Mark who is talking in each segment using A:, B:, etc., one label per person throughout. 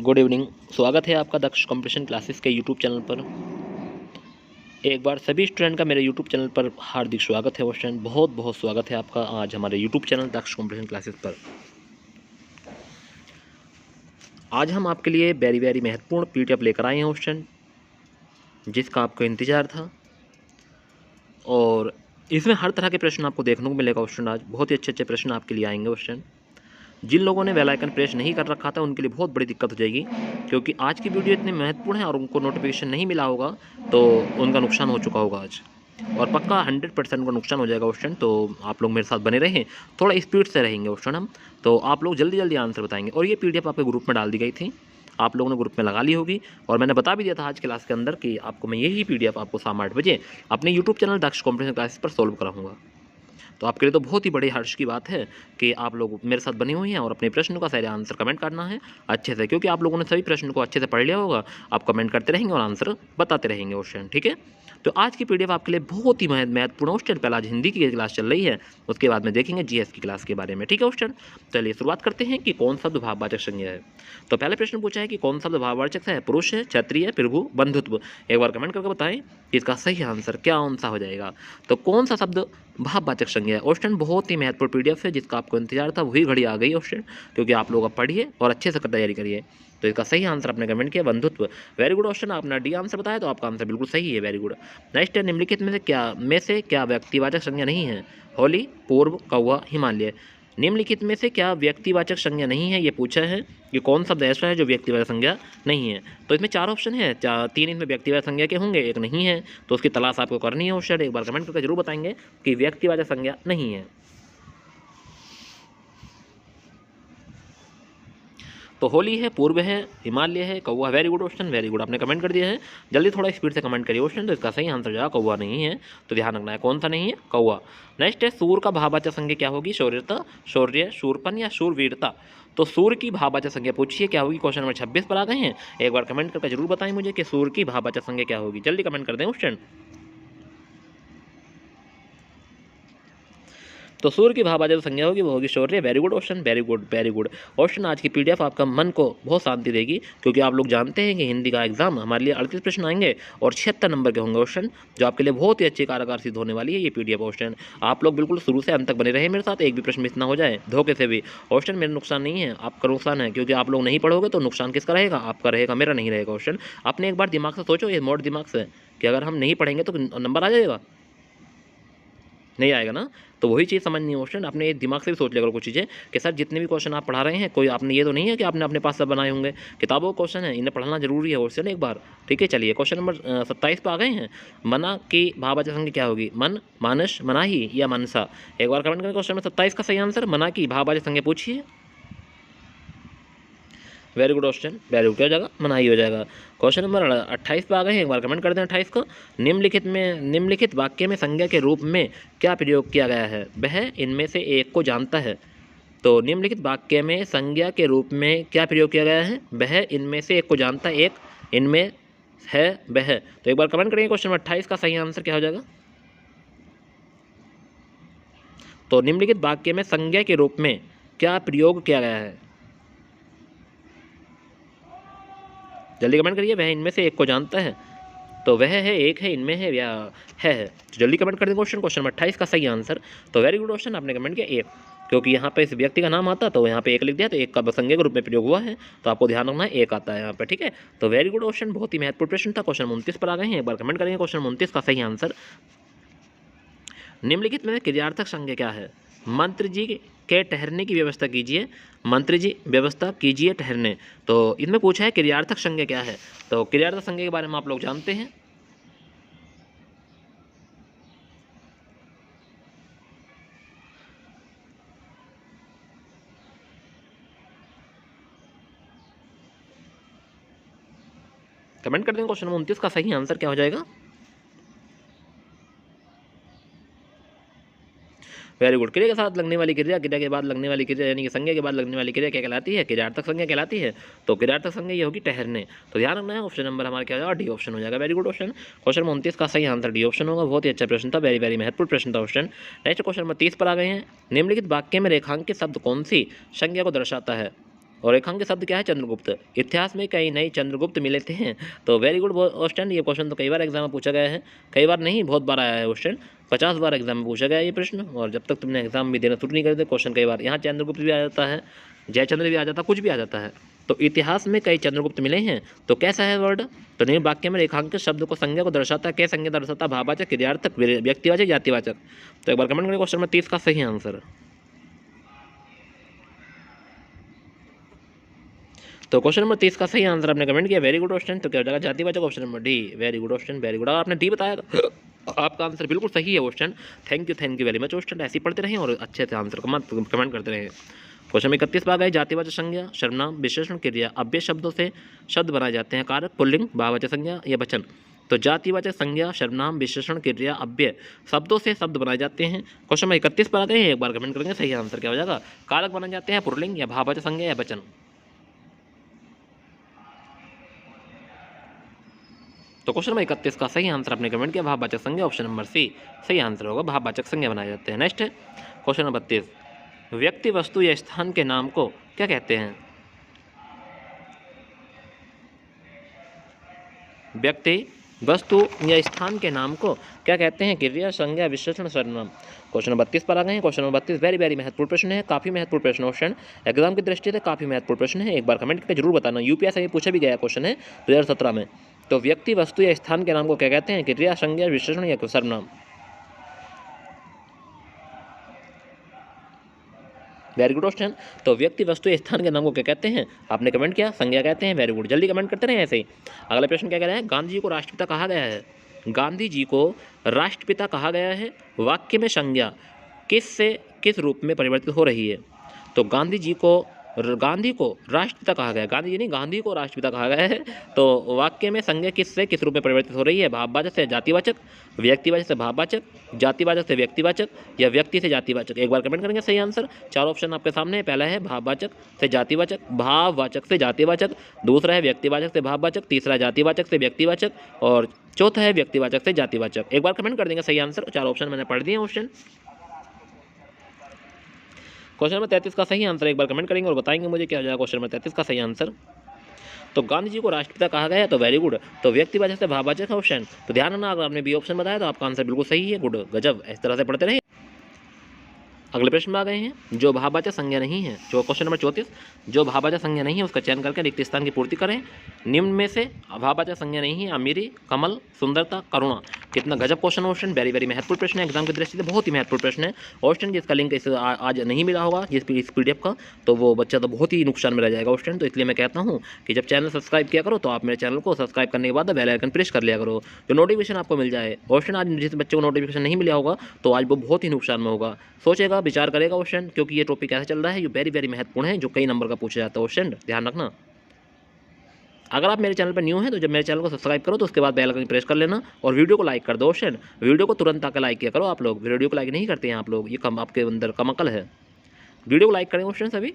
A: Good evening. स्वागत है आपका दक्ष कंपटीशन क्लासेस के यूट्यूब चैनल पर। एक बार सभी स्टूडेंट का मेरे यूट्यूब चैनल पर हार्दिक स्वागत है। वो स्टूडेंट बहुत बहुत स्वागत है आपका आज हमारे यूट्यूब चैनल दक्ष कंपटीशन क्लासेस पर। आज हम आपके लिए वेरी महत्वपूर्ण पीडीएफ लेकर आए हैं स्टूडेंट, जिसका आपको इंतज़ार था। और इसमें हर तरह के प्रश्न आपको देखने को मिलेगा स्टूडेंट। आज बहुत ही अच्छे प्रश्न आपके लिए आएंगे स्टूडेंट। जिन लोगों ने बेल आइकन प्रेस नहीं कर रखा था उनके लिए बहुत बड़ी दिक्कत हो जाएगी, क्योंकि आज की वीडियो इतनी महत्वपूर्ण है और उनको नोटिफिकेशन नहीं मिला होगा तो उनका नुकसान हो चुका होगा आज, और पक्का 100% का नुकसान हो जाएगा क्वेश्चन। तो आप लोग मेरे साथ बने रहें, थोड़ा स्पीड से रहेंगे क्वेश्चन हम, तो आप लोग जल्दी आंसर बताएंगे। और ये पीडीएफ आपके ग्रुप में डाल दी गई थी, आप लोगों ने ग्रुप में लगा ली होगी, और मैंने बता भी दिया था आज क्लास के अंदर कि आपको मैं यही पीडीएफ आपको शाम 8 बजे अपने यूट्यूब चैनल दक्ष कॉम्पिटिशन क्लासेस पर सॉल्व कराऊंगा। तो आपके लिए तो बहुत ही बड़े हर्ष की बात है कि आप लोग मेरे साथ बने हुए हैं और अपने प्रश्न का सारे आंसर कमेंट करना है अच्छे से, क्योंकि आप लोगों ने सभी प्रश्न को अच्छे से पढ़ लिया होगा। आप कमेंट करते रहेंगे और आंसर बताते रहेंगे क्वेश्चन, ठीक है। तो आज की पीडीएफ आपके लिए बहुत ही महत्वपूर्ण क्वेश्चन। पहले आज हिंदी की क्लास चल रही है, उसके बाद में देखेंगे जीएस की क्लास के बारे में, ठीक है क्वेश्चन। चलिए शुरुआत करते हैं कि कौन शब्द भाववाचक संज्ञा है। तो पहले प्रश्न पूछा है कि कौन शब्द भाववाचक है, पुरुष है, क्षत्रिय, प्रभु, बंधुत्व। एक बार कमेंट करके बताएं कि इसका सही आंसर क्या कौन सा हो जाएगा। तो कौन सा शब्द भाववाचक संज्ञा है क्वेश्चन। बहुत ही महत्वपूर्ण पीडीएफ है, जिसका आपको इंतजार था वही घड़ी आ गई क्वेश्चन, क्योंकि आप लोग अब पढ़िए और अच्छे से तैयारी करिए। तो इसका सही आंसर आपने कमेंट किया बंधुत्व। वेरी गुड क्वेश्चन, आपने डी आंसर बताया तो आपका आंसर बिल्कुल सही है, वेरी गुड। नेक्स्ट है, निम्नलिखित में से क्या व्यक्तिवाचक संज्ञा नहीं है। होली, पूर्व, कौवा, हिमालय। निम्नलिखित में से क्या व्यक्तिवाचक संज्ञा नहीं है, ये पूछा है कि कौन शब्द ऐसा है जो व्यक्तिवाचक संज्ञा नहीं है। तो इसमें 4 ऑप्शन है, 3 इसमें व्यक्तिवाचक संज्ञा के होंगे, एक नहीं है, तो उसकी तलाश आपको करनी है क्वेश्चन। एक बार कमेंट करके जरूर बताएंगे कि व्यक्तिवाचक संज्ञा नहीं है। तो होली है, पूर्व है, हिमालय है, कौवा। Very good question, very good, आपने कमेंट कर दिया है। जल्दी थोड़ा स्पीड से कमेंट करिए क्वेश्चन। तो इसका सही आंसर जो है कौवा नहीं है, तो ध्यान रखना है कौन सा नहीं है, कौवा। नेक्स्ट है, सूर का भाववाचक संज्ञा क्या होगी। शौर्यता, शौर्य, शूरपन या शूरवीरता। तो सूर की भाववाचक संज्ञा पूछिए क्या होगी, क्वेश्चन नंबर 26 पर आ गए हैं। एक बार कमेंट करके जरूर बताएं मुझे कि सूर की भाववाचक संज्ञा क्या होगी। जल्दी कमेंट कर दें क्वेश्चन। तो सूर्य की भाववाचक संज्ञा होगी वो होगी शौर्य। Very good question, very good very good question. आज की पीडीएफ आपका मन को बहुत शांति देगी, क्योंकि आप लोग जानते हैं कि हिंदी का एग्जाम हमारे लिए 38 प्रश्न आएंगे और 76 नंबर के होंगे क्वेश्चन, जो आपके लिए बहुत ही अच्छी कारगर सिद्ध होने वाली है ये पीडीएफ क्वेश्चन। आप लोग बिल्कुल शुरू से अंत तक बने रहे मेरे साथ, एक भी प्रश्न मिस ना हो जाए धोखे से भी। क्वेश्चन मेरा नुकसान नहीं है, आपका नुकसान है, क्योंकि आप लोग नहीं पढ़ोगे तो नुकसान किसका रहेगा, आपका रहेगा, मेरा नहीं रहेगा क्वेश्चन। आपने एक बार दिमाग से सोचो, ये मोड दिमाग से, कि अगर हम नहीं पढ़ेंगे तो नंबर आ जाएगा, नहीं आएगा ना। तो वही चीज़ समझनी है क्वेश्चन। आपने ये दिमाग से भी सोच लिया करो कुछ चीज़ें कि सर जितने भी क्वेश्चन आप पढ़ा रहे हैं, कोई आपने ये तो नहीं है कि आपने अपने पास सब बनाए होंगे, किताबों का क्वेश्चन है, इन्हें पढ़ना जरूरी है क्वेश्चन एक बार, ठीक है। चलिए क्वेश्चन नंबर 27 पे आ गए हैं। मना की भाववाचक संज्ञा क्या होगी, मन, मानस, मनाही या मनसा। एक बार कमेंट करें क्वेश्चन नंबर 27 का सही आंसर। मना की भाववाचक संज्ञा पूछिए। Very good question, very good, क्या हो जाएगा, मनाही हो जाएगा। क्वेश्चन नंबर 28 पे आ गए हैं, एक बार कमेंट कर दें 28 को। निम्नलिखित वाक्य में संज्ञा के रूप में क्या प्रयोग किया गया है। वह इनमें से एक को जानता है। तो निम्नलिखित वाक्य में संज्ञा के रूप में क्या प्रयोग किया गया है। वह इनमें से एक को जानता है, एक इनमें है वह। तो एक बार कमेंट करेंगे क्वेश्चन नंबर 28 का सही आंसर क्या हो जाएगा। तो निम्नलिखित वाक्य में संज्ञा के रूप में क्या प्रयोग किया गया है, जल्दी कमेंट करिए। वह इनमें से एक को जानता है, तो वह है, एक है, इनमें है या है। तो जल्दी कमेंट कर दें क्वेश्चन नंबर 28 का सही आंसर। तो वेरी गुड क्वेश्चन, आपने कमेंट किया एक, क्योंकि यहाँ पे इस व्यक्ति का नाम आता तो यहाँ पे एक लिख दिया, तो एक का संज्ञा के रूप में प्रयोग हुआ है, तो आपको ध्यान रखना है एक आता है यहाँ पे, ठीक है। तो वेरी गुड क्वेश्चन, बहुत ही महत्वपूर्ण प्रश्न था। क्वेश्चन 29 पर आ गए हैं, एक बार कमेंट करेंगे क्वेश्चन 29 का सही आंसर। निम्नलिखित में क्रियार्थक संज्ञा क्या है। मंत्र जी के ठहरने की व्यवस्था कीजिए। मंत्री जी व्यवस्था कीजिए ठहरने। तो इसमें पूछा है क्रियार्थक संज्ञा क्या है। तो क्रियार्थक संज्ञा के बारे में आप लोग जानते हैं। कमेंट कर देंगे क्वेश्चन नंबर 29 का सही आंसर क्या हो जाएगा। Very good. क्रिया के साथ लगने वाली क्रिया, क्रिया के बाद लगने वाली क्रिया, यानी कि संज्ञा के बाद लगने वाली क्रिया क्या कहलाती है, क्रियार्थक संज्ञा कहलाती है। तो क्रियार्थक संज्ञा ये होगी ठहरने। तो ध्यान रखना है, ऑप्शन नंबर हमारा क्या हो जाएगा, डी ऑप्शन हो जाएगा। Very good question. क्वेश्चन 29 का सही आंसर डी ऑप्शन होगा। बहुत ही अच्छा प्रश्न था, वेरी महत्वपूर्ण प्रश्न था क्वेश्चन। नेक्स्ट क्वेश्चन नंबर 30 पर आ गए हैं। निम्नलिखित वाक्य में रेखांकित शब्द कौन सी संज्ञा को दर्शाता है। और रेखांकित शब्द क्या है? चंद्रगुप्त। इतिहास में कई नए चंद्रगुप्त मिले थे। तो वेरी गुड क्वेश्चन। ये क्वेश्चन तो कई बार एग्जाम में पूछा गया है, कई बार नहीं, बहुत बार आया है क्वेश्चन, 50 बार एग्जाम में पूछा गया है ये प्रश्न। और जब तक तुमने एग्जाम भी देना शुरू नहीं करते, क्वेश्चन कई बार यहाँ चंद्रगुप्त भी आ जाता है, जयचंद्र भी आ जाता है, कुछ भी आ जाता है। तो इतिहास में कई चंद्रगुप्त मिले हैं, तो कैसा है वर्ड? तो निम्न वाक्य में रेखांकित शब्द को संज्ञा को दर्शाता है। क्या संज्ञा दर्शाता? भाववाचक, क्रियार्थक, व्यक्तिवाचक, जातिवाचक। तो एक बार कमेंट करें क्वेश्चन नंबर 30 का सही आंसर। तो क्वेश्चन नंबर 30 का सही आंसर आपने कमेंट किया, वेरी गुड क्वेश्चन। तो क्या हो जाएगा? जातिवाचक, option number D. Very good question, very good. आपने डी बताया तो आपका आंसर बिल्कुल सही है question. Thank you very much question. ऐसे ही पढ़ते रहें और अच्छे से आंसर कमेंट करते रहें। क्वेश्चन 31 पर आ गए। जातिवाचक संज्ञा, सर्वनाम, विशेषण, क्रिया, अव्यय शब्दों से शब्द बनाए जाते हैं। कारक, पुल्लिंग, भाववाचक संज्ञा या वचन। तो जातिवाचक संज्ञा, सर्वनाम, विशेषण, क्रिया, अव्यय शब्दों से शब्द बनाए जाते हैं। क्वेश्चन नंबर 31 पर आ गए हैं, एक बार कमेंट करेंगे सही आंसर क्या हो जाएगा? कारक बनाए जाते हैं, पुल्लिंग या भाववाचक संज्ञा या वचन। तो क्वेश्चन नंबर 31 का सही आंसर आपने कमेंट किया, भाववाचक संज्ञा, ऑप्शन नंबर सी सही आंसर होगा। भाववाचक संज्ञा बनाए जाते हैं। नेक्स्ट है क्वेश्चन नंबर 32। व्यक्ति, वस्तु या स्थान के नाम को क्या कहते हैं? व्यक्ति, वस्तु या स्थान के नाम को क्या कहते हैं? क्रिया, संज्ञा, विशेषण, सर्वनाम। क्वेश्चन नंबर 32 पर आ गए हैं। क्वेश्चन नंबर 32 वेरी महत्वपूर्ण प्रश्न है, काफी महत्वपूर्ण प्रश्न क्वेश्चन एग्जाम की दृष्टि से काफी महत्वपूर्ण प्रश्न है। एक बार कमेंट करके जरूर बताना। यूपीएससी में पूछा भी गया क्वेश्चन है 2017 में। तो व्यक्ति, वस्तु या स्थान के नाम को क्या कहते हैं? क्रिया, संज्ञा, विशेषण या सर्वनाम। Very good question. तो व्यक्ति, वस्तु या स्थान के नाम को क्या कहते हैं? आपने कमेंट किया संज्ञा कहते हैं। वेरी गुड, जल्दी कमेंट करते रहे ऐसे ही। अगला प्रश्न क्या कह रहा है? गांधी जी को राष्ट्रपिता कहा गया है। गांधी जी को राष्ट्रपिता कहा गया है। वाक्य में संज्ञा किस से किस रूप में परिवर्तित हो रही है? तो गांधी को राष्ट्रपिता कहा गया है। गांधी जी नहीं, गांधी को राष्ट्रपिता कहा गया है। तो वाक्य में संज्ञा किस से किस रूप में परिवर्तित हो रही है? भाववाचक से जातिवाचक, व्यक्तिवाचक से भाववाचक, जातिवाचक से व्यक्तिवाचक या व्यक्ति से जातिवाचक। एक बार कमेंट करेंगे सही आंसर। चार ऑप्शन आपके सामने है। पहला है भाववाचक से जातिवाचक, भाववाचक से जातिवाचक, दूसरा है व्यक्तिवाचक से भाववाचक, तीसरा जातिवाचक से व्यक्तिवाचक और चौथा है व्यक्तिवाचक से जातिवाचक। एक बार कमेंट कर देंगे सही आंसर। चार ऑप्शन मैंने पढ़ दिए क्वेश्चन। क्वेश्चन नंबर 33 का सही आंसर एक बार कमेंट करेंगे और बताएंगे मुझे क्या हो जाएगा क्वेश्चन नंबर 33 का सही आंसर। तो गांधी जी को राष्ट्रपिता कहा गया है, तो वेरी गुड। तो व्यक्तिवाचक से भाववाचक है ऑप्शन। तो ध्यान रखना, अगर आपने बी ऑप्शन बताया तो आपका आंसर बिल्कुल सही है। गुड, गजब, इस तरह से पढ़ते रहे। अगले प्रश्न में आ गए हैं। जो भाववाचक संज्ञा नहीं है, जो क्वेश्चन नंबर 34, जो भाववाचक संज्ञा नहीं है उसका चयन करके रिक्त स्थान की पूर्ति करें। निम्न में से भाववाचक संज्ञा नहीं है अमीरी, कमल, सुंदरता, करुणा। कितना गजब क्वेश्चन वेरी महत्वपूर्ण प्रश्न है एग्जाम की दृष्टि से, बहुत ही महत्वपूर्ण प्रश्न है क्वेश्चन। जिसका लिंक इस आज नहीं मिला होगा इस पीडीएफ का, तो वो बच्चा तो बहुत ही नुकसान में रह जाएगा क्वेश्चन। तो इसलिए मैं कहता हूँ कि जब चैनल सब्सक्राइब किया करो तो आप मेरे चैनल को सब्सक्राइब करने के बाद बेल आइकन प्रेस कर लिया करो, जो नोटिफिकेशन आपको मिल जाए। क्वेश्चन आज जिस बच्चे को नोटिफिकेशन नहीं मिला होगा तो आज वो बहुत ही नुकसान में होगा। सोचेगा, विचार करेगा क्वेश्चन, क्योंकि ये टॉपिक ऐसा चल रहा है, ये वेरी महत्वपूर्ण है, जो कई नंबर का पूछा जाता है क्वेश्चन। ध्यान रखना। अगर आप मेरे चैनल पर न्यू हैं तो जब मेरे चैनल को सब्सक्राइब करो तो उसके बाद बेल आइकन प्रेस कर लेना और वीडियो को लाइक कर दो क्वेश्चन। वीडियो को तुरंत आकर लाइक किया करो आप लोग, वीडियो को लाइक नहीं करते हैं आप लोग, ये कम आपके अंदर कम अकल है। वीडियो को लाइक करें क्वेश्चन सभी।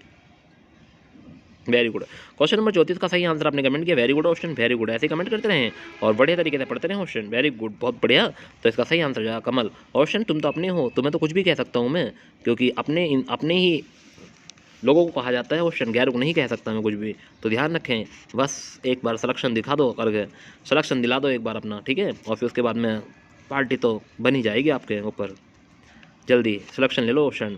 A: Very good. क्वेश्चन नंबर 34 का सही आंसर आपने कमेंट किया, very good question, very good. ऐसे कमेंट करते रहें और बढ़िया तरीके से पढ़ते रहें क्वेश्चन। वेरी गुड, बहुत बढ़िया। तो इसका सही आंसर जाएगा कमल। क्वेश्चन तुम तो अपने हो, तुम्हें तो कुछ भी कह सकता हूँ मैं, क्योंकि अपने ही लोगों को कहा जाता है क्वेश्चन, गैर को नहीं कह सकता मैं कुछ भी। तो ध्यान रखें, बस एक बार सिलेक्शन दिखा दो करके, सिलेक्शन दिला दो एक बार अपना, ठीक है। और फिर उसके बाद में पार्टी तो बन ही जाएगी आपके ऊपर। जल्दी सिलेक्शन ले लो क्वेश्चन।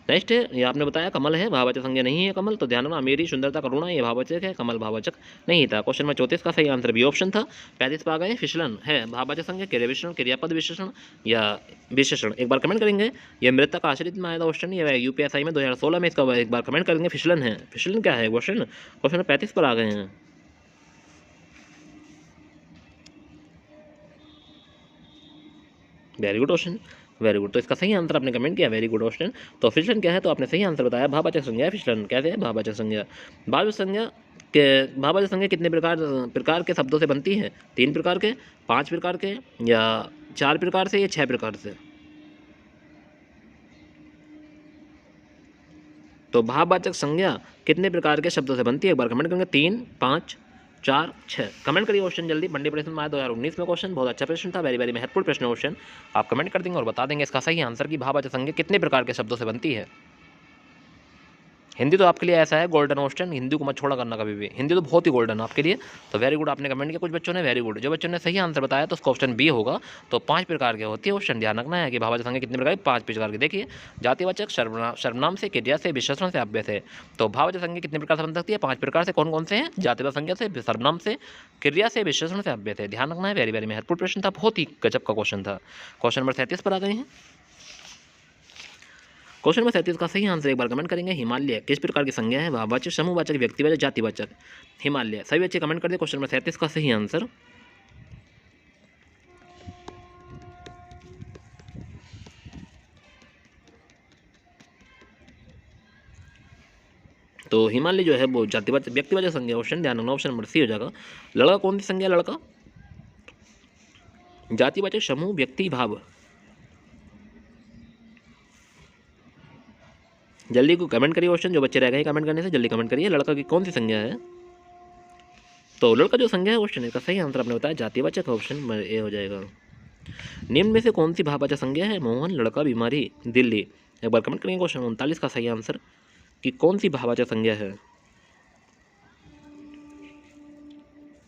A: नेक्स्ट है, ये आपने बताया कमल है, भाववाचक संज्ञा नहीं है कमल। तो ध्यान रखना, अमीरी, सुंदरता, करुणा ये भाववाचक है, कमल भाववाचक नहीं था। क्वेश्चन नंबर 34 का सही आंसर बी ऑप्शन था। 35 पर आ गए। फिसलन है भाववाचक संज्ञा, क्रिया विशेषण, क्रियापद विशेषण या विशेषण। एक बार कमेंट करेंगे। ये मृतक आश्रित में आया था क्वेश्चन, ये यूपीएससी में 2016 में इसका एक बार कमेंट करेंगे। फिसलन है, फिसलन क्या है क्वेश्चन। क्वेश्चन नंबर 35 पर आ गए हैं। Very good question, very good. तो इसका सही आंसर आपने कमेंट किया, वेरी गुड क्वेश्चन। तो फिसलन क्या है, तो आपने सही आंसर बताया, भाववाचक संज्ञा है। फिसलन कैसे है, भाववाचक संज्ञा। भाववाचक संज्ञा कितने प्रकार के शब्दों से बनती है? 3 प्रकार के, 5 प्रकार के या 4 प्रकार से या 6 प्रकार से? तो भाववाचक संज्ञा कितने प्रकार के शब्दों से बनती है? एक बार कमेंट करेंगे। 3, 5, 4, 6। कमेंट करिए क्वेश्चन जल्दी। मंडे प्रश्न में आया 2019 में क्वेश्चन, बहुत अच्छा प्रश्न था, वेरी महत्वपूर्ण प्रश्न क्वेश्चन। आप कमेंट कर देंगे और बता देंगे इसका सही आंसर की भाववाचक संज्ञा कितने प्रकार के शब्दों से बनती है। हिंदी तो आपके लिए ऐसा है गोल्डन क्वेश्चन, हिंदी को मत छोड़ा करना कभी भी, हिंदी तो बहुत ही गोल्डन है आपके लिए। तो वेरी गुड, आपने कमेंट किया कुछ बच्चों ने, वेरी गुड। जो बच्चों ने सही आंसर बताया तो उसका ऑप्शन बी होगा। तो 5 प्रकार के होती है क्वेश्चन, ध्यान रखना है कि भाववाचक संज्ञा कितने प्रकार की, 5 प्रकार की। देखिए, जातिवाचक, सर्वनाम से, क्रिया से, विशेषण से, अव्यय से। तो भाववाचक संज्ञा कितने प्रकार से बन सकती है, 5 प्रकार से। कौन कौन से हैं, जातिवाचक संज्ञा से, सर्वनाम से, क्रिया से, विशेषण से, अव्यय से। ध्यान रखना है, वेरी वेरी महत्वपूर्ण प्रश्न था, बहुत ही गजब का क्वेश्चन था। क्वेश्चन नंबर 37 पर आ गए हैं। क्वेश्चन नंबर 37 का सही आंसर एक बार कमेंट करेंगे। हिमालय किस प्रकार की संज्ञा है, भाववाचक, समूहवाचक, व्यक्तिवाचक, जातिवाचक। हिमालय, सभी बच्चे कमेंट कर दे क्वेश्चन नंबर 37 का सही आंसर। तो हिमालय जो है वो जातिवाचक, व्यक्तिवाचक संज्ञा क्वेश्चन, ध्यान रखना, ऑप्शन नंबर सी हो जाएगा। लड़का कौन सी संज्ञा, लड़का जातिवाचक, समूह, व्यक्ति, भाव। जल्दी को कमेंट करिए क्वेश्चन, जो बच्चे रह गए कमेंट करने से जल्दी कमेंट करिए, लड़का की कौन सी संज्ञा है। तो लड़का जो संज्ञा है क्वेश्चन इसका सही आंसर आपने बताया जातिवाचक, ऑप्शन ए हो जाएगा। निम्न में से कौन सी भाववाचक संज्ञा है, मोहन, लड़का, बीमारी, दिल्ली। एक बार कमेंट करेंगे क्वेश्चन 39 का सही आंसर कि कौन सी भाववाचक संज्ञा है।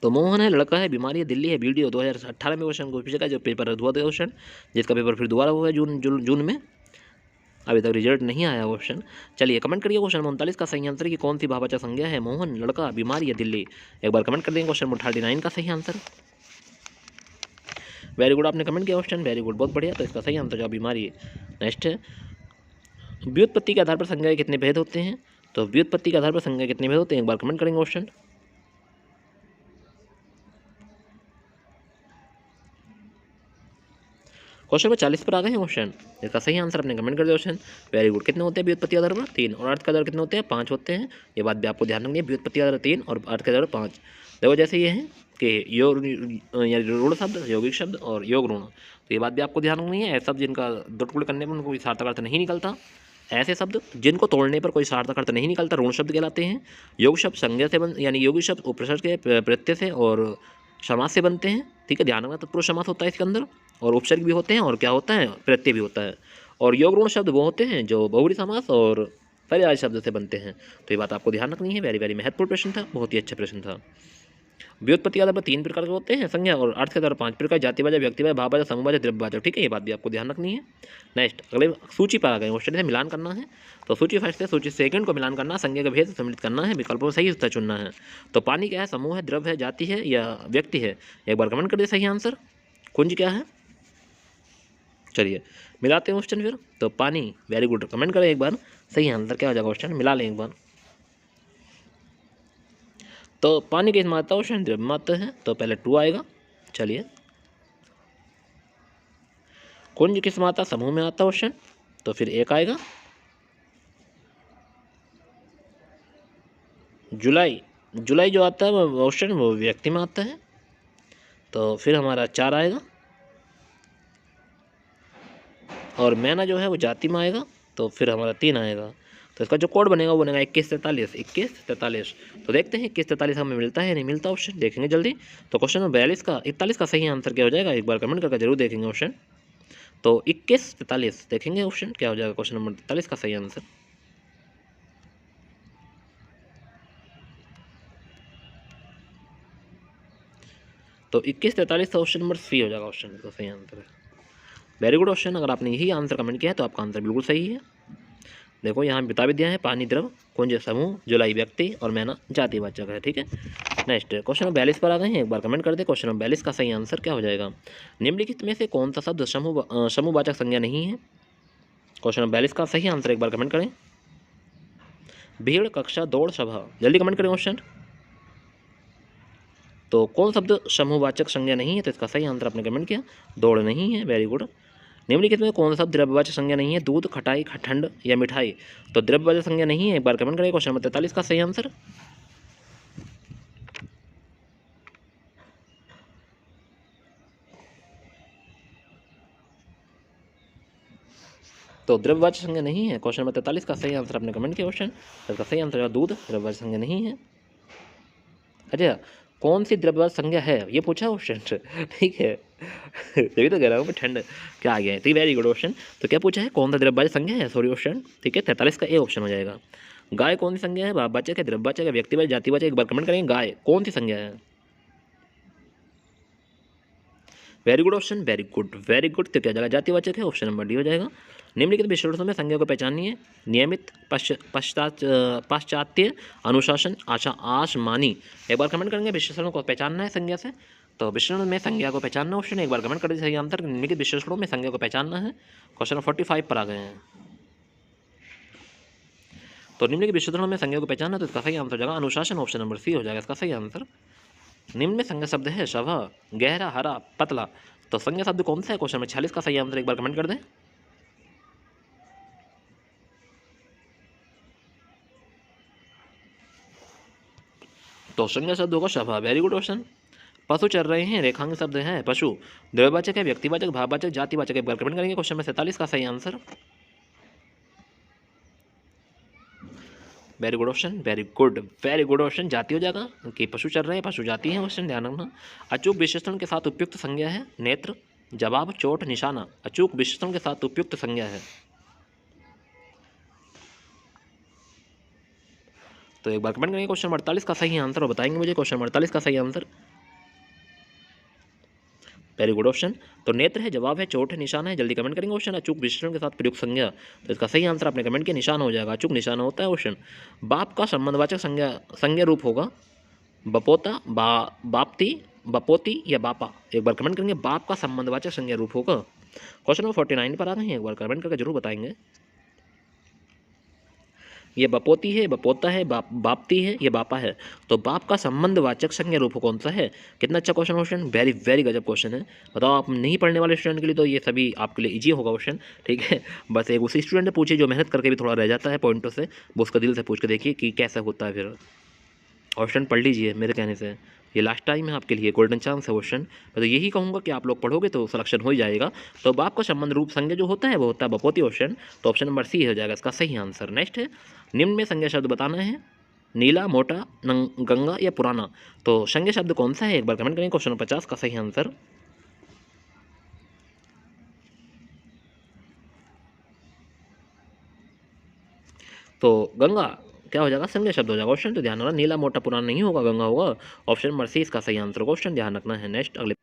A: तो मोहन है, लड़का है, बीमारी है, दिल्ली है, वीडियो। 2018 में क्वेश्चन पूछा गया, जो पेपर हुआ था क्वेश्चन, जिसका पेपर फिर दोबारा हुआ है जून में, अभी तक रिजल्ट नहीं आया क्वेश्चन। चलिए कमेंट करिए क्वेश्चन 39 का सही आंसर कि कौन सी भाववाचक संज्ञा है, मोहन, लड़का, बीमारी या दिल्ली। एक बार कमेंट कर देंगे क्वेश्चन 39 का सही आंसर। वेरी गुड, आपने कमेंट किया क्वेश्चन, वेरी गुड, बहुत बढ़िया। तो इसका सही आंसर जो बीमारी है। नेक्स्ट है, व्युत्पत्ति के आधार पर संज्ञा के कितने भेद होते हैं। तो व्युत्पत्ति के आधार पर संज्ञा कितने भेद होते हैं, एक बार कमेंट करेंगे क्वेश्चन। क्वेश्चन नंबर 40 पर आ गए हैं क्वेश्चन, इसका सही आंसर अपने कमेंट कर दिया क्वेश्चन। वेरी गुड, कितने होते हैं व्युत्पत्ति आधार पर, 3, और अर्थ के आधार कितने होते हैं, 5 होते हैं। ये बात भी आपको ध्यान रखनी है, व्युत्पत्ति आधार 3 और अर्थ के आधार 5। देखो जैसे ये है कि योग यानी ऋण शब्द, यौगिक शब्द और योग ऋण, तो ये बात भी आपको ध्यान रखनी है। ऐसे शब्द जिनका दो टुकड़े करने पर उनको कोई सार्थक अर्थ नहीं निकलता, ऐसे शब्द जिनको तोड़ने पर कोई सार्थक अर्थ नहीं निकलता, ऋण शब्द कहलाते हैं। योग शब्द संज्ञा से यानी योगी शब्द उपसर्ग के प्रत्यय से और समास से बनते हैं। ठीक है, ध्यान रखना, तत्पुरुष समास होता है इसके अंदर, और उपसर्ग भी होते हैं, और क्या होता है, प्रत्यय भी होता है। और योग ऋण शब्द वो होते हैं जो बहुव्रीहि समास और पर्याय शब्द से बनते हैं। तो ये बात आपको ध्यान रखनी है, वेरी वेरी महत्वपूर्ण प्रश्न था, बहुत ही अच्छा प्रश्न था। व्युत्पत्ति आधार पर 3 प्रकार के होते हैं संज्ञा, और अर्थ के आधार पर 5 प्रकार, जातिवाचक, व्यक्तिवाचक, भाववाचक, समूहवाचक, द्रव्यवाचक। ठीक है, ये बात भी आपको ध्यान रखनी है। नेक्स्ट, अगले सूची पर आ गए क्वेश्चन से मिलान करना है। तो सूची फर्स्ट से सूची सेकंड को मिलान करना, संज्ञा के भेद सम्मिलित करना है, विकल्पों में सही उत्तर चुनना है। तो पानी क्या है, समूह है, द्रव्य है, जाति है या व्यक्ति है। एक बार कमेंट कर दे सही आंसर, कुंज क्या है। चलिए मिलाते हैं क्वेश्चन फिर। तो पानी, वेरी गुड, कमेंट करें एक बार सही आंसर क्या हो जाएगा क्वेश्चन, मिला लें एक बार। तो पानी किस मात्रा क्वेश्चन, द्रव्य मात्रा है, तो पहले 2 आएगा। चलिए, कुंज किस मात्रा, समूह में आता क्वेश्चन, तो फिर 1 आएगा। जुलाई, जुलाई जो आता है वो क्वेश्चन वो व्यक्ति में आता है, तो फिर हमारा 4 आएगा। और मैना जो है वो जाति में आएगा, तो फिर हमारा 3 आएगा। तो इसका जो कोड बनेगा वो बनेगा 2143, 2143। तो देखते हैं 2143 हमें मिलता है नहीं मिलता ऑप्शन, देखेंगे जल्दी। तो क्वेश्चन नंबर 41 का सही आंसर क्या हो जाएगा, एक बार कमेंट करके जरूर देखेंगे ऑप्शन। तो 2143 देखेंगे ऑप्शन क्या हो जाएगा, क्वेश्चन नंबर 43 का सही आंसर। तो 2143 ऑप्शन नंबर सी हो जाएगा, ऑप्शन का सही आंसर है। वेरी गुड ऑप्शन, अगर आपने यही आंसर कमेंट किया है तो आपका आंसर बिल्कुल सही है। देखो यहाँ बता भी दिया है, पानी द्रव, कुंज समूह, जुलाई व्यक्ति और मैना जातिवाचक है। ठीक है, नेक्स्ट क्वेश्चन नंबर 42 पर आ गए हैं, एक बार कमेंट कर दे क्वेश्चन नंबर 42 का सही आंसर क्या हो जाएगा। निम्नलिखित में से कौन सा शब्द समूहवाचक संज्ञा नहीं है। क्वेश्चन नंबर 42 का सही आंसर एक बार कमेंट करें। भीड़, कक्षा, दौड़, सभा, जल्दी कमेंट करें क्वेश्चन। तो कौन शब्द समूहवाचक संज्ञा नहीं है, तो इसका सही आंसर आपने कमेंट किया, दौड़ नहीं है, वेरी गुड। निम्नलिखित में कौन सा द्रव्यवाचक संज्ञा नहीं है, दूध, खटाई, ठंड या मिठाई। तो द्रव्यवाचक संज्ञा नहीं है, एक बार कमेंट करें क्वेश्चन नंबर 43 का सही आंसर। तो द्रव्यवाचक संज्ञा नहीं है, क्वेश्चन नंबर 43 का सही आंसर आपने कमेंट किया क्वेश्चन, इसका सही आंसर दूध, द्रव्यवाचक संज्ञा नहीं है। अच्छा, कौन सी द्रव्यवाचक संज्ञा है ये पूछा क्वेश्चन, ठीक है तभी तो कह रहा हूँ ठंड क्या आ गया है। तो वेरी गुड क्वेश्चन, तो क्या पूछा है, कौन सा द्रव्यवाचक संज्ञा है, सॉरी क्वेश्चन। ठीक है, 43 का ए ऑप्शन हो जाएगा। गाय कौन सी संज्ञा है? भाववाचक है, द्रव्यवाचक है, व्यक्तिवाचक, जातिवाचक? एक बार कमेंट करेंगे। गाय कौन सी संज्ञा है? Very good option, very good, very good. तो क्या जाएगा? जातिवाचक है, ऑप्शन नंबर डी हो जाएगा। निम्नलिखित विशेषणों में संज्ञा को पहचानिए। नियमित, पाश्चात्य, अनुशासन, आशा, आसमानी। एक बार कमेंट करेंगे विशेषणों को पहचानना है संज्ञा से। तो विशेषण में संज्ञा को पहचानना ऑप्शन, एक बार कमेंट कर दीजिए सही आंसर। निम्नलिखित विशेषणों में संज्ञा को पहचानना है। क्वेश्चन 45 पर आ गए हैं। तो निम्नलिखित विशेषणों में संज्ञा को पहचानना, तो इसका सही आंसर हो जाएगा अनुशासन, ऑप्शन नंबर सी हो जाएगा इसका सही आंसर। निम्न में संज्ञा शब्द है शव, गहरा, हरा, पतला। तो संज्ञा शब्द कौन सा है? क्वेश्चन नंबर 46 का सही आंसर एक बार कमेंट कर दें। तो संज्ञा शब्द होगा शव। Very good option. पशु चल रहे हैं, रेखांक शब्द है पशु। द्रव्यवाचक है, व्यक्तिवाचक, भाववाचक, जातिवाचक? एक बार कमेंट करेंगे। क्वेश्चन नंबर 47 का सही answer. Very good option, very good, very good option. जाति हो जाएगा कि पशु चल रहे हैं, पशु जाति है, ऑप्शन ध्यान रखना। अचूक विशेषण के साथ उपयुक्त संज्ञा है नेत्र, जवाब, चोट, निशाना। अचूक विशेषण के साथ उपयुक्त संज्ञा है। तो एक बार कमेंट करेंगे क्वेश्चन 48 का सही आंसर और बताएंगे मुझे क्वेश्चन 48 का सही आंसर। Very good option. तो नेत्र है, जवाब है, चोट है, निशान है। जल्दी कमेंट करेंगे ऑप्शन। अचूक विशेषण के साथ प्रयुक्त संज्ञा, तो इसका सही आंसर आपने कमेंट किया निशान हो जाएगा। अचूक निशान होता है ऑप्शन। बाप का संबंधवाचक संज्ञा रूप होगा बपोता, बापती, बपोती या बापा? एक बार कमेंट करेंगे। बाप का संबंधवाचक संज्ञा रूप होगा। क्वेश्चन नंबर 49 पर आ गए हैं, एक बार कमेंट करके जरूर बताएंगे। ये बपोती है, बपोता है, बापती है, ये बापा है। तो बाप का संबंधवाचक संज्ञा रूप कौन सा है? कितना अच्छा क्वेश्चन वेरी वेरी गजब क्वेश्चन है। बताओ, आप नहीं पढ़ने वाले स्टूडेंट के लिए तो ये सभी आपके लिए इजी होगा क्वेश्चन, ठीक है। बस एक उसी स्टूडेंट से पूछिए जो मेहनत करके भी थोड़ा रह जाता है पॉइंटों से, वो उसका दिल से पूछ के देखिए कि कैसा होता है। फिर ऑप्शन पढ़ लीजिए मेरे कहने से, ये लास्ट टाइम है आपके लिए, गोल्डन चांस है क्वेश्चन। तो यही कहूँगा कि आप लोग पढ़ोगे तो सिलेक्शन हो ही जाएगा। तो बाप का संबंध रूप संज्ञा जो होता है वो होता है बपोती ऑप्शन। तो ऑप्शन नंबर सी हो जाएगा इसका सही आंसर। नेक्स्ट है, निम्न में संज्ञा शब्द बताना है। नीला, मोटा, गंगा या पुराना? तो संज्ञा शब्द कौन सा है? एक बार कमेंट करेंगे। क्वेश्चन 50 का सही आंसर। तो गंगा क्या हो जाएगा? संज्ञा शब्द हो जाएगा ऑप्शन। तो ध्यान रखना, नीला, मोटा, पुराना नहीं होगा, गंगा होगा। ऑप्शन नंबर सी इसका सही आंसर, क्वेश्चन ध्यान रखना है। नेक्स्ट अगले,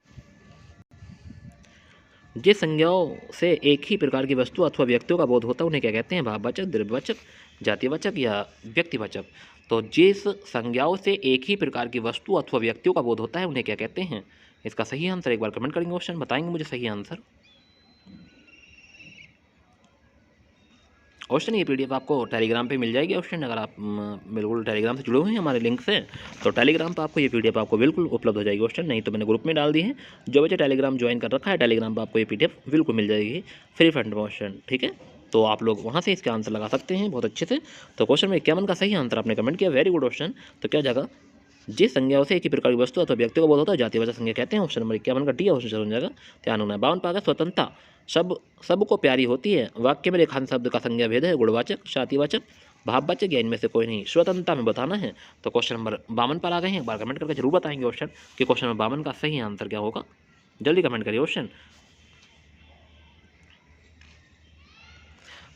A: जिस संज्ञाओं से एक ही प्रकार की वस्तु अथवा व्यक्तियों का बोध होता है उन्हें क्या कहते हैं? भाववाचक, द्रव्यवाचक, जातिवाचक या व्यक्तिवाचक? तो जिस संज्ञाओं से एक ही प्रकार की वस्तु अथवा व्यक्तियों का बोध होता है उन्हें क्या कहते हैं? इसका सही आंसर एक बार कमेंट करेंगे ऑप्शन, बताएंगे मुझे सही आंसर। ऑप्शन ये पीडीएफ आपको टेलीग्राम पे मिल जाएगी ऑप्शन। अगर आप बिल्कुल टेलीग्राम से जुड़े हुए हैं हमारे लिंक से, तो टेलीग्राम पे आपको ये पीडीएफ आपको बिल्कुल उपलब्ध हो जाएगी ऑप्शन। नहीं तो मैंने ग्रुप में डाल दी है, जो बच्चे टेलीग्राम ज्वाइन कर रखा है टेलीग्राम पे आपको ये पीडीएफ बिल्कुल मिल जाएगी फ्री फंड ऑप्शन, ठीक है। तो आप लोग वहाँ से इसके आंसर लगा सकते हैं बहुत अच्छे से। तो क्वेश्चन में 51 का सही आंसर आपने कमेंट किया, वेरी गुड ऑप्शन। तो क्या जाएगा? जिस संज्ञाओं से एक ही प्रकार की वस्तु अथवा व्यक्ति को बोध होता है जातिवाचक संज्ञा कहते हैं। ऑप्शन नंबर 51 का डी ऑप्शन हो जाएगा। ध्यान होना है। 52 पागा स्वतंत्रता सबको प्यारी होती है। वाक्य में रेखांत शब्द का संज्ञा भेद है गुणवाचक, जातिवाचक, भाववाचक या इनमें से कोई नहीं? स्वतंत्रता में बताना है। तो क्वेश्चन नंबर 52 पर आ गए हैं, एक बार कमेंट करके जरूर बताएंगे ऑप्शन कि क्वेश्चन नंबर 52 का सही आंसर क्या होगा। जल्दी कमेंट करिए ऑप्शन।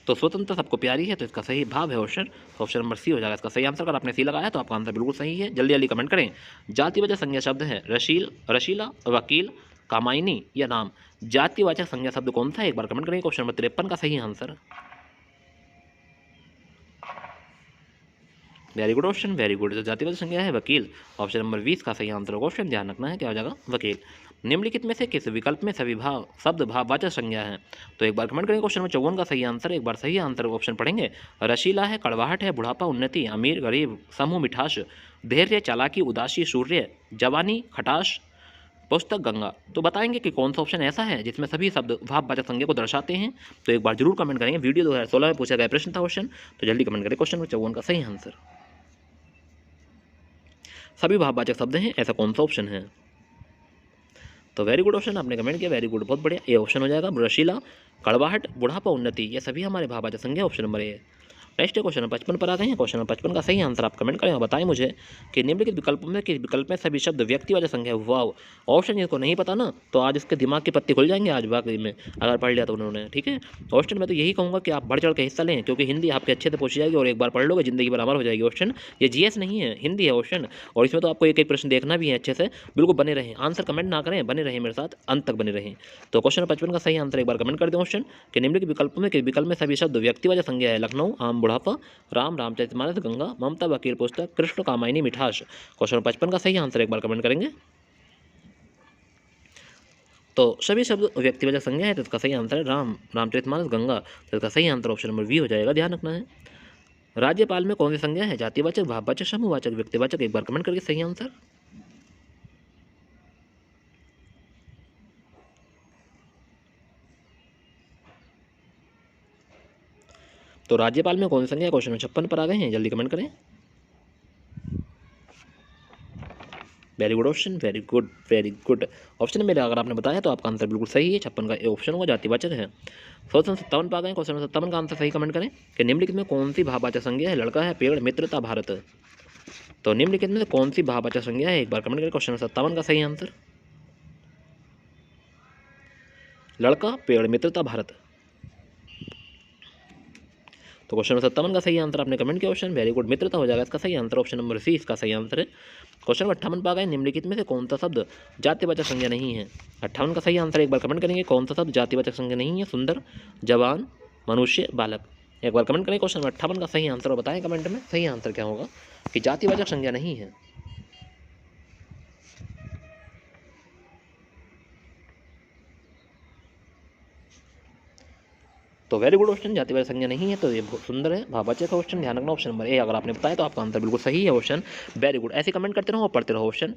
A: तो स्वतंत्रता सबको प्यारी है, तो इसका सही भाव है ऑप्शन। ऑप्शन नंबर सी हो जाएगा इसका सही आंसर। अगर आपने सी लगाया तो आपका आंसर बिल्कुल सही है। जल्दी जल्दी कमेंट करें। जातिवाचक संज्ञा शब्द है रशीला, वकील, कामायनी या नाम? जातिवाचक संज्ञा शब्द कौन सा है? एक बार कमेंट करेंगे। क्वेश्चन नंबर 53 का सही answer. Very good option, very good. जो जातिवाचक संज्ञा है वकील, ऑप्शन नंबर 20 का सही आंसर होगा। ऑप्शन ध्यान रखना है क्या हो जाएगा? वकील। निम्नलिखित में से किस विकल्प में सभी शब्द भाववाचक संज्ञा है? तो एक बार कमेंट करेंगे। क्वेश्चन नंबर 54 का सही आंसर। एक बार सही आंसर ऑप्शन पढ़ेंगे। रशीला है, कड़वाहट है, बुढ़ापा, उन्नति, अमीर, गरीब, समूह, मिठास, धैर्य, चालाकी, उदासी, सूर्य, जवानी, खटास, पुस्तक, गंगा? तो बताएंगे कि कौन सा ऑप्शन ऐसा है जिसमें सभी शब्द भाववाचक संज्ञा को दर्शाते हैं। तो एक बार जरूर कमेंट करेंगे। वीडियो 2016 में पूछा गया प्रश्न था क्वेश्चन, तो जल्दी कमेंट करें। क्वेश्चन नंबर 54 का सही आंसर। सभी भाववाचक शब्द हैं, ऐसा कौन सा ऑप्शन है? तो वेरी गुड ऑप्शन आपने कमेंट किया, वेरी गुड, बहुत बढ़िया। ये ऑप्शन हो जाएगा। रशीला, कड़वाहट, बुढ़ापा, उन्नति, ये सभी हमारे भाववाचक संज्ञा, option number A. Next question number 55 पर आ गए हैं। क्वेश्चन नंबर 55 का सही आंसर आप कमेंट करें और बताएं मुझे कि निम्नलिखित विकल्पों में किस विकल्प में सभी शब्द व्यक्तिवाचक संज्ञा है। वाव, ऑप्शन जिनको नहीं पता ना तो आज इसके दिमाग की पत्ती खुल जाएंगे आज वाकई में, अगर पढ़ लिया तो उन्होंने। ठीक है, क्वेश्चन में तो यही कहूँगा कि आप बढ़ चढ़ के हिस्सा लें, क्योंकि हिंदी आपके अच्छे से पूछी जाएगी और एक बार पढ़ लोगे जिंदगी भर अमर हो जाएगी। क्वेश्चन ये जीएस नहीं है, हिंदी है क्वेश्चन, और इसमें तो आपको एक एक प्रश्न देखना भी है अच्छे से। बिल्कुल बने रहें, आंसर कमेंट ना करें, बने रहें मेरे साथ, अंत तक बने रहें। तो क्वेश्चन नंबर 55 का सही आंसर एक बार कमेंट कर दें क्वेश्चन कि निम्नलिखित विकल्पों में किस विकल्प में सभी शब्द व्यक्तिवाचक संज्ञा है। लखनऊ, आम, बुढ़ापा, राम, रामचरितमानस, गंगा, ममता, वकील पुस्तक, कृष्ण, कामायनी, मिठास। क्वेश्चन 55 का सही आंसर एक बार कमेंट करेंगे। तो सभी शब्द व्यक्तिवाचक संज्ञा है तो इसका सही आंसर है राम, रामचरितमानस, गंगा। तो इसका सही आंसर ऑप्शन नंबर बी हो जाएगा, ध्यान रखना है। राज्यपाल में कौन सी संज्ञा है? जातिवाचक, भाववाचक, समूहवाचक, व्यक्तिवाचक। एक बार कमेंट करके सही आंसर। तो राज्यपाल में कौन सी संज्ञा है? क्वेश्चन नंबर 56 पर आ गए हैं, जल्दी कमेंट करें। Very good option, very good, very good option मेरे अगर आपने बताया तो आपका आंसर बिल्कुल सही है। 56 का ऑप्शन होगा, जातिवाचक है। क्वेश्चन 57 पर आ गए। क्वेश्चन 57 का आंसर सही कमेंट करें कि निम्नलिखित में कौन सी भाववाचक संज्ञा है? लड़का है, पेड़, मित्रता, भारत। तो निम्नलिखित में कौन सी भाववाचक संज्ञा है? एक बार कमेंट करें। क्वेश्चन 57 का सही आंसर लड़का, पेड़, मित्रता, भारत। तो क्वेश्चन नंबर 57 का सही आंसर आपने कमेंट किया ऑप्शन, वेरी गुड, मित्रता हो जाएगा इसका सही आंसर। ऑप्शन नंबर सी इसका सही आंसर है। क्वेश्चन नंबर 58 पर आ गए। निम्नलिखित में से कौन सा शब्द जातिवाचक संज्ञा नहीं है? 58 का सही आंसर एक बार कमेंट करेंगे, कौन सा शब्द जातिवाचक संज्ञा नहीं है? सुंदर, जवान, मनुष्य, बालक। एक बार कमेंट करें क्वेश्चन नंबर 58 का सही आंसर और बताएं कमेंट में सही आंसर क्या होगा कि जातिवाचक संज्ञा नहीं है। तो वेरी गुड ऑप्शन, जातिवाचक संज्ञा नहीं है तो ये बहुत सुंदर है, भाववाचक है ऑप्शन, ध्यान रखना। ऑप्शन नंबर ए अगर आपने बताया तो आपका आंसर बिल्कुल सही है ऑप्शन, वेरी गुड। ऐसे कमेंट करते रहो और पढ़ते रहो ऑप्शन,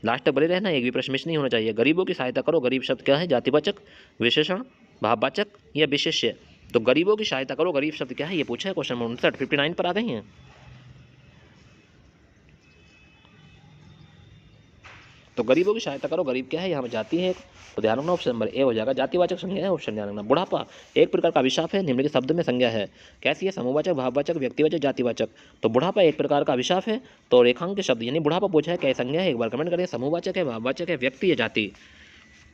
A: लास्ट तक बने रहना, एक भी प्रश्न मिस नहीं होना चाहिए। गरीबों की सहायता करो, गरीब शब्द क्या है? जातिवाचक, विशेषण, भाववाचक या विशेष्य? तो गरीबों की सहायता करो, गरीब शब्द क्या है ये पूछा है क्वेश्चन नंबर 59, 59 पर आ गई हैं। तो गरीबों की सहायता करो, गरीब क्या है? यहाँ पर जाति है, तो ध्यान रखना ऑप्शन नंबर ए हो जाएगा, जातिवाचक संज्ञा है ऑप्शन, ध्यान रखना। बुढ़ापा एक प्रकार का अभिशाप है, निम्नलिखित शब्द में संज्ञा है, कैसी है? समूहवाचक, भाववाचक, व्यक्तिवाचक, जातिवाचक। तो बुढ़ापा एक प्रकार का अभिशाप है, तो रेखांक शब्द यानी बुढ़ापा पूछा है, क्या संज्ञा है? एक बार कमेंट करें, समूहवाचक है, भाववाचक है, व्यक्ति या जाति।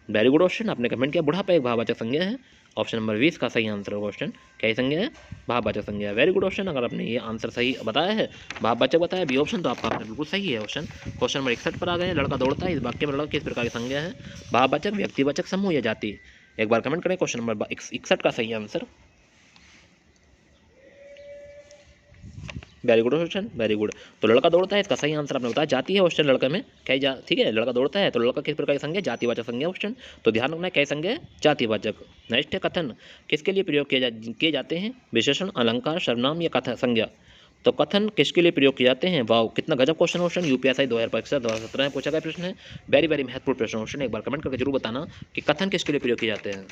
A: वेरी गुड ऑप्शन, आपने कमेंट किया, बुढ़ापा एक भाववाचक संज्ञा है। ऑप्शन नंबर 20 का सही आंसर होगा क्वेश्चन, क्या संज्ञा है? भाववाचक संज्ञा है। वेरी गुड ऑप्शन, अगर आपने ये आंसर सही बताया है, भाववाचक बताया बी ऑप्शन, तो आपका आंसर बिल्कुल सही है ऑप्शन। क्वेश्चन नंबर 61 पर आ गए। लड़का दौड़ता है, इस वाक्य में लड़का किस प्रकार की संज्ञा है? भाववाचक, व्यक्तिवाचक, समूह या जाति? एक बार कमेंट करें क्वेश्चन नंबर 61 का सही answer. Very good question, very good. तो लड़का दौड़ता है, इसका सही आंसर आपने बताया जाति है क्वेश्चन, लड़का में क्या ठीक है, लड़का दौड़ता है तो लड़का किस प्रकार की संज्ञा? जातिवाचक संज्ञा क्वेश्चन, तो ध्यान रखना है क्या संज्ञा है? जातिवाचक। नेक्स्ट है कथन, किसके लिए प्रयोग किए जाते हैं? विशेषण, अलंकार, सर्वनाम या कथन संज्ञा? तो कथन किसके लिए प्रयोग किए जाते हैं? वाव, कितना गजब क्वेश्चन क्वेश्चन, यूपीएससी 2017 में पूछा गया प्रश्न है, वेरी वेरी महत्वपूर्ण प्रश्न क्वेश्चन। एक बार कमेंट करके जरूर बताना कि कथन किसके लिए प्रयोग किए जाते हैं।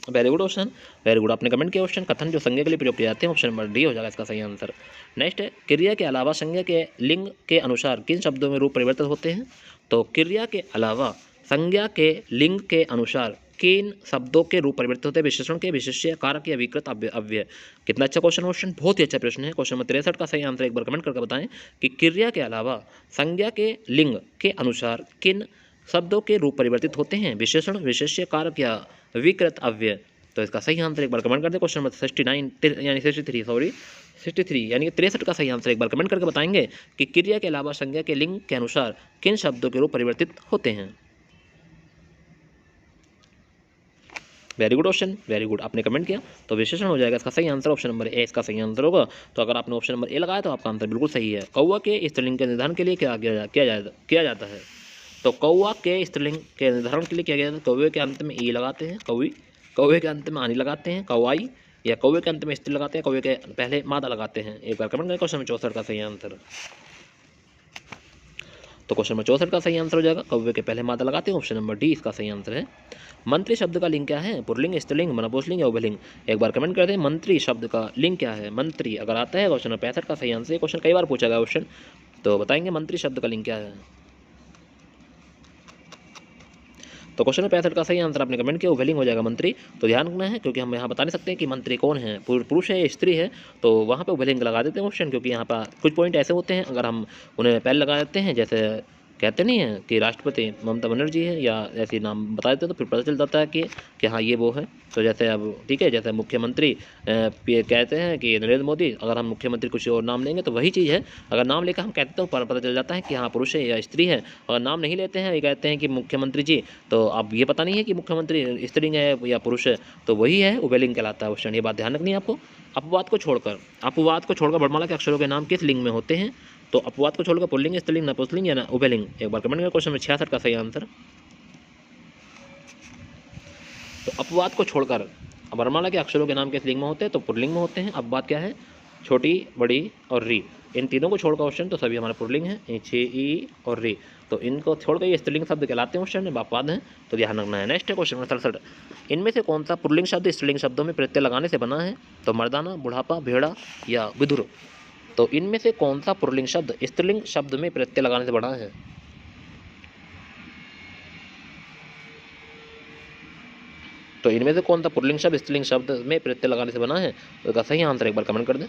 A: Very good option, very good, आपने कमेंट किया क्वेश्चन, कथन जो संज्ञा के लिए प्रयोग किए जाते हैं, ऑप्शन नंबर डी हो जाएगा इसका सही आंसर। नेक्स्ट है, क्रिया के अलावा संज्ञा के लिंग के अनुसार किन शब्दों में रूप परिवर्तित होते हैं? तो क्रिया के अलावा संज्ञा के लिंग के अनुसार किन शब्दों के रूप परिवर्तित होते हैं? विशेषण के, विशेष्य, कारक या विकृत अव्यय। कितना अच्छा क्वेश्चन, बहुत ही अच्छा प्रश्न है। क्वेश्चन नंबर 63 का सही आंसर एक बार कमेंट करके बताएं कि क्रिया के अलावा संज्ञा के लिंग के अनुसार किन शब्दों के रूप परिवर्तित होते हैं? विशेषण, विशेष्य, कारक या विकृत अव्यय। तो इसका सही आंसर एक बार कमेंट कर दें। क्वेश्चन नंबर 63 यानी 63 यानी कि 63 का सही आंसर एक बार कमेंट करके बताएंगे कि क्रिया के अलावा संज्ञा के लिंग के अनुसार किन शब्दों के रूप परिवर्तित होते हैं। Very good option, very good, आपने कमेंट किया तो विशेषण हो जाएगा इसका सही आंसर। ऑप्शन नंबर ए इसका सही आंसर होगा। तो अगर आपने ऑप्शन नंबर ए लगाया तो आपका आंसर बिल्कुल सही है। कौवा के स्त्रीलिंग के निर्धारण के लिए क्या किया जाता है? तो कौवा के स्त्रीलिंग के निर्धारण के लिए क्या किया जाता है? कौवे के अंत में ई लगाते हैं, कौवे के अंत में आनी लगाते हैं, कौवाई, या कौवे के अंत में स्त्री लगाते हैं, कौवे के पहले मादा लगाते हैं। एक बार कमेंट करें क्वेश्चन नंबर 64 का सही आंसर। तो क्वेश्चन नंबर 64 का सही आंसर हो जाएगा, कौवे के पहले मादा लगाते हैं, ऑप्शन नंबर डी इसका सही आंसर है। मंत्री शब्द का लिंग क्या है? पुल्लिंग, स्त्रीलिंग, मनपुंसकलिंग या उभयलिंग? एक बार कमेंट कर दें, मंत्री शब्द का लिंग क्या है? मंत्री अगर आता है क्वेश्चन नंबर 65 का सही आंसर। क्वेश्चन कई बार पूछा गया क्वेश्चन, तो बताएंगे मंत्री शब्द का लिंग क्या है? तो क्वेश्चन नंबर 65 का सही आंसर आपने कमेंट किया उभयलिंग हो जाएगा मंत्री। तो ध्यान रखना है, क्योंकि हम यहाँ बता नहीं सकते हैं कि मंत्री कौन है, पुरुष है या स्त्री है, तो वहाँ पे उभयलिंग लगा देते हैं ऑप्शन, क्योंकि यहाँ पर कुछ पॉइंट ऐसे होते हैं अगर हम उन्हें पहले लगा देते हैं, जैसे कहते नहीं है कि राष्ट्रपति ममता बनर्जी है या ऐसे नाम बता देते हैं, तो फिर पता चल जाता है कि हाँ ये वो है। तो जैसे अब ठीक है, जैसे मुख्यमंत्री कहते हैं कि नरेंद्र मोदी, अगर हम मुख्यमंत्री कुछ और नाम लेंगे तो वही चीज़ है, अगर नाम लेकर हम कहते हैं तो पता चल जाता है कि हाँ पुरुष है या स्त्री है। अगर नाम नहीं लेते हैं, ये कहते हैं कि मुख्यमंत्री जी, तो अब ये पता नहीं है कि मुख्यमंत्री स्त्रीलिंग है या पुरुष है, तो वही है उभयलिंग कहलाता है क्वेश्चन। ये बात ध्यान रखनी है आपको। अपवाद को छोड़कर वर्णमाला के अक्षरों के नाम किस लिंग में होते हैं? तो अपवाद को छोड़कर पुल्लिंग, स्त्रीलिंग, नपुंसकलिंग या उभयलिंग? एक बार कमेंट करें क्वेश्चन नंबर 66 का सही आंसर। तो अपवाद को छोड़कर वर्णमाला के अक्षरों के नाम किस लिंग में होते हैं? तो पुल्लिंग में होते हैं। अब बात क्या है, छोटी, बड़ी और री, इन तीनों को छोड़कर क्वेश्चन तो सभी हमारे पुल्लिंग हैं, ई और री, तो इनको छोड़कर ये स्त्रीलिंग शब्द कहलाते हैं क्वेश्चन में, अपवाद हैं, तो ध्यान रखना है। नेक्स्ट है क्वेश्चन नंबर 67, इनमें से कौन सा पुल्लिंग शब्द स्त्रीलिंग शब्दों में प्रत्यय लगाने से बना है? तो मर्दाना, बुढ़ापा, भेड़ा या विधुर? तो इनमें से कौन सा पुल्लिंग शब्द स्त्रीलिंग शब्द में प्रत्यय लगाने से बना है? तो इनमें से कौन सा पुल्लिंग शब्द स्त्रीलिंग शब्द में प्रत्यय लगाने से बना है? तो इसका सही आंसर एक बार कमेंट कर दें।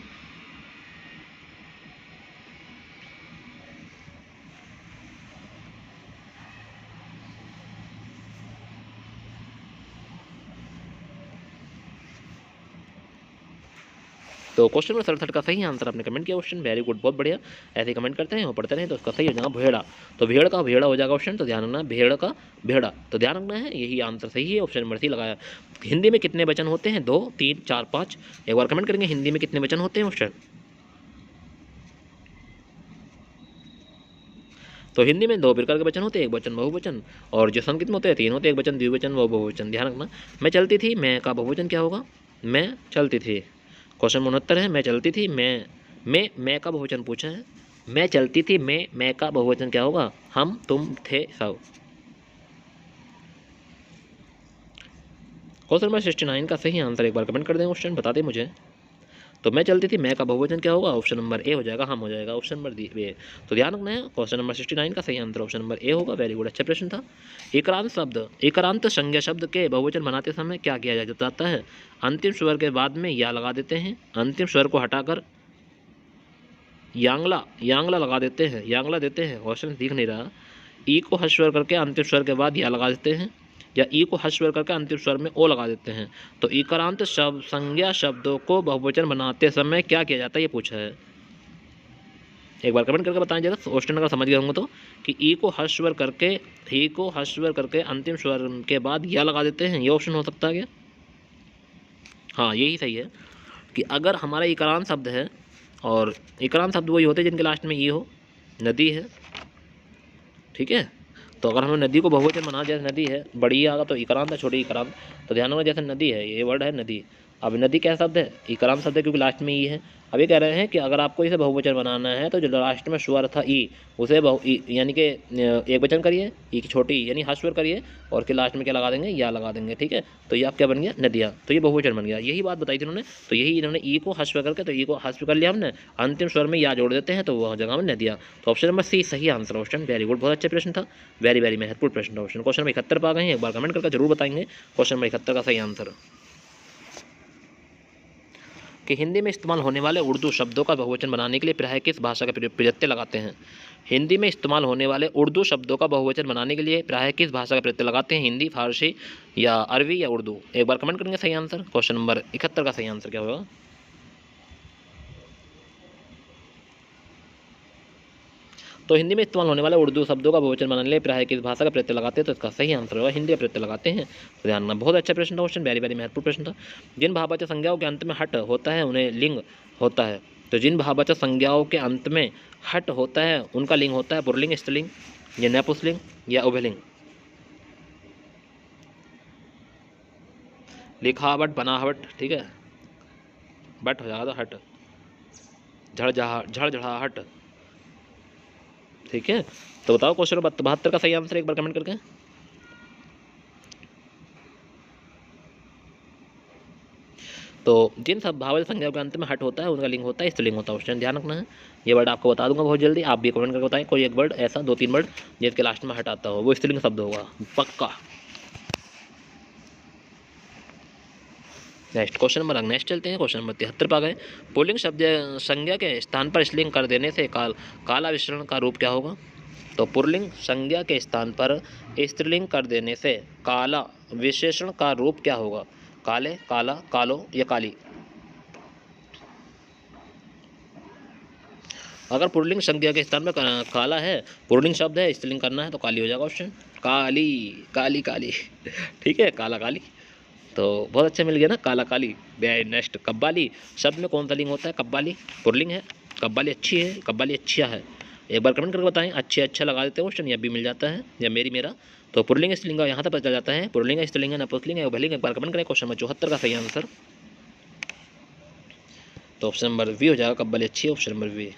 A: तो क्वेश्चन नंबर 67 का सही आंसर आपने कमेंट किया क्वेश्चन, वेरी गुड, बहुत बढ़िया। ऐसे ही कमेंट करते हैं और पढ़ते रहें, तो उसका सही हो जाएगा भेड़ा। तो भेड़ का भेड़ा हो जाएगा क्वेश्चन, तो ध्यान रखना, भेड़ का भेड़ा, तो ध्यान रखना है, यही आंसर सही है, ऑप्शन नंबर सी लगाया। हिंदी में कितने वचन होते हैं? 2, 3, 4, 5? एक बार कमेंट करेंगे हिंदी में कितने वचन होते हैं क्वेश्चन। तो हिंदी में 2 प्रकार के वचन होते हैं, एक वचन बहुवचन, और जो संस्कृत में होते हैं 3 होते हैं, एक वचन द्विवचन व बहुवचन। ध्यान रखना, मैं चलती थी, मैं का बहुवचन क्या होगा? मैं चलती थी। क्वेश्चन 69 है, मैं चलती थी, मैं का बहुवचन पूछा है, मैं चलती थी, मैं का बहुवचन क्या होगा? हम, तुम, थे, सब। क्वेश्चन नंबर 69 का सही आंसर एक बार कमेंट कर दें क्वेश्चन, बता दें मुझे। तो मैं चलती थी, मैं का बहुवचन क्या होगा? ऑप्शन नंबर ए हो जाएगा, हम हो जाएगा, ऑप्शन नंबर ए। तो ध्यान रखना है, क्वेश्चन नंबर 69 का सही आंसर ऑप्शन नंबर ए होगा, वेरी गुड, अच्छा प्रश्न था। एकारांत संज्ञा शब्द के बहुवचन बनाते समय क्या किया जाता है? अंतिम स्वर के बाद में या लगा देते हैं, अंतिम स्वर को हटाकर यांगला लगा देते हैं, यांगला देते हैं, क्वेश्चन दिख नहीं रहा। ई को हर्ष स्वर करके अंतिम स्वर के बाद या लगा देते हैं, या ई को हर्ष स्वर करके अंतिम स्वर में ओ लगा देते हैं। तो इकारांत शब्द संज्ञा शब्दों को बहुवचन बनाते समय क्या किया जाता है, ये पूछा है। एक बार कमेंट करके बताएं जरा, क्वेश्चन अगर समझ गए होंगे तो, कि ई को हर्ष स्वर करके अंतिम स्वर के बाद या लगा देते हैं, ये ऑप्शन हो सकता है क्या? हाँ यही सही है, कि अगर हमारा इकारांत शब्द है, और इकारांत शब्द वही होते हैं जिनके लास्ट में ये हो, नदी है, ठीक है, तो अगर हमें नदी को बहुवचन बना, जैसे नदी है, बड़ी आगा तो इकारांत है, छोटी इकारांत, तो ध्यान रखना, जैसे नदी है, ये वर्ड है नदी, अब नदी क्या शब्द है? इकारांत शब्द है, क्योंकि लास्ट में ई है। अब ये कह रहे हैं कि अगर आपको इसे बहुवचन बनाना है, तो जो लास्ट में स्वर था ई, उसे यानी कि एक वचन करिए, ई की छोटी यानी हर्ष स्वर करिए, और के लास्ट में क्या लगा देंगे? या लगा देंगे, ठीक है, तो ये आप क्या बन गया? नदियाँ, तो ये बहुवचन बन गया, यही बात बताई थी उन्होंने। तो यही इन्होंने ई को हर्ष स्वर करके, तो ई को हर्ष स्वर कर लिया हमने, अंतिम स्वर में या जोड़ देते हैं, तो वह जगह में नदियाँ। तो ऑप्शन नंबर सी सही आंसर ऑप्शन, वेरी गुड, बहुत अच्छा प्रश्न था, वेरी महत्वपूर्ण प्रश्न था ऑप्शन। क्वेश्चन नंबर 71 पर आ गए हैं, एक बार कमेंट करके जरूर बताएंगे क्वेश्चन नंबर 71 का सही आंसर। कि हिंदी में इस्तेमाल होने वाले उर्दू शब्दों का बहुवचन बनाने के लिए प्रायः किस भाषा का प्रत्यय लगाते हैं? हिंदी में इस्तेमाल होने वाले उर्दू शब्दों का बहुवचन बनाने के लिए प्रायः किस भाषा का प्रत्यय लगाते हैं? हिंदी, फारसी या अरबी या उर्दू? एक बार कमेंट करेंगे सही आंसर। क्वेश्चन नंबर 71 का सही आंसर क्या होगा? तो हिंदी में इस्तेमाल होने वाले उर्दू शब्दों का बहुवचन बनाने के लिए प्रायः किस भाषा का प्रत्यय लगाते हैं? तो इसका सही आंसर होगा हिंदी का प्रत्यय लगाते हैं। तो ध्यान रखना, बहुत अच्छा प्रश्न था क्वेश्चन, वेरी महत्वपूर्ण प्रश्न था। जिन भाववाचक संज्ञाओं के अंत में हट होता है उन्हें लिंग होता है। तो जिन भाववाचक संज्ञाओं के अंत में हट होता है उनका लिंग होता है पुल्लिंग, स्त्रीलिंग या नपुंसकलिंग या उभयलिंग? लिखावट, बनावट, ठीक है, बट हो जाएगा तो हट, झड़झड़ाहट, ठीक है। तो बताओ क्वेश्चन 72 का सही आंसर एक बार कमेंट करके। तो जिन सब भाववाचक संज्ञाओं के अंत में हट होता है उनका लिंग होता है स्त्रीलिंग होता है। क्वेश्चन ध्यान रखना है, ये वर्ड आपको बता दूंगा बहुत जल्दी, आप भी कमेंट करके बताएं कोई एक वर्ड ऐसा, 2-3 वर्ड जिसके लास्ट में हट आता हो, वो स्त्रीलिंग शब्द होगा पक्का। नेक्स्ट क्वेश्चन नंबर नेक्स्ट चलते हैं। क्वेश्चन नंबर 73 पर आ गए। पुल्लिंग शब्द संज्ञा के स्थान पर स्त्रीलिंग कर देने से काला विशेषण का रूप क्या होगा? तो पुल्लिंग संज्ञा के स्थान पर स्त्रीलिंग कर देने से काला विशेषण का रूप क्या होगा? काले, काला, कालो या काली। अगर पुल्लिंग संज्ञा के स्थान में काला है, पुल्लिंग शब्द है, स्त्रीलिंग करना है तो काली हो जाएगा ऑप्शन। काली, काली, काली। ठीक है, काला, काली। तो बहुत अच्छा मिल गया ना, काला, काली। नेक्स्ट कब्बाली शब्द में कौन सा लिंग होता है? कब्बाली पुल्लिंग है। कब्बाली अच्छी है, कब्बाली अच्छा है। एक बार कमेंट करके बताएं, अच्छे अच्छा लगा देते हैं क्वेश्चन, या भी मिल जाता है या मेरी मेरा। तो पुल्लिंग स्त्रीलिंग यहाँ तक पता चल जाता है। पुल्लिंग स्त्रीलिंग है, नपुंसकलिंग है, उभयलिंग। एक बार कमेंट करें क्वेश्चन नंबर 74 का सही आंसर। तो ऑप्शन नंबर वी हो जाएगा, कब्बाली अच्छी है, ऑप्शन नंबर वी।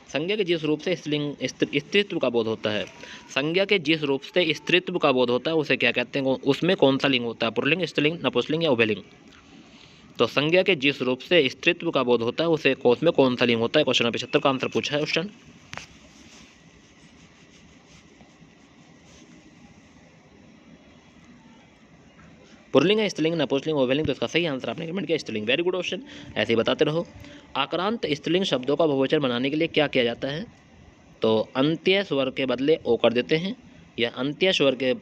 A: संज्ञा के जिस रूप से स्त्रीत्व का बोध होता है, संज्ञा के जिस रूप से स्त्रीत्व का बोध होता है उसे क्या कहते हैं? उसमें कौन सा लिंग होता है? पुल्लिंग, स्त्रीलिंग, नपुंसकलिंग या उभयलिंग। तो संज्ञा के जिस रूप से स्त्रीत्व का बोध होता है उसे उसमें कौन सा लिंग होता है? क्वेश्चन नंबर 75 का आंसर पूछा है क्वेश्चन। पुल्लिंग है, स्त्रीलिंग, नपुंसकलिंग, उभयलिंग। तो इसका सही आंसर आपने कमेंट किया स्त्रीलिंग। वेरी गुड क्वेश्चन, ऐसे ही बताते रहो। आक्रांत स्त्रीलिंग शब्दों का बहुवचन बनाने के लिए क्या किया जाता है? तो अंत्य स्वर के बदले ओ कर देते हैं, या अंत्य स्वर के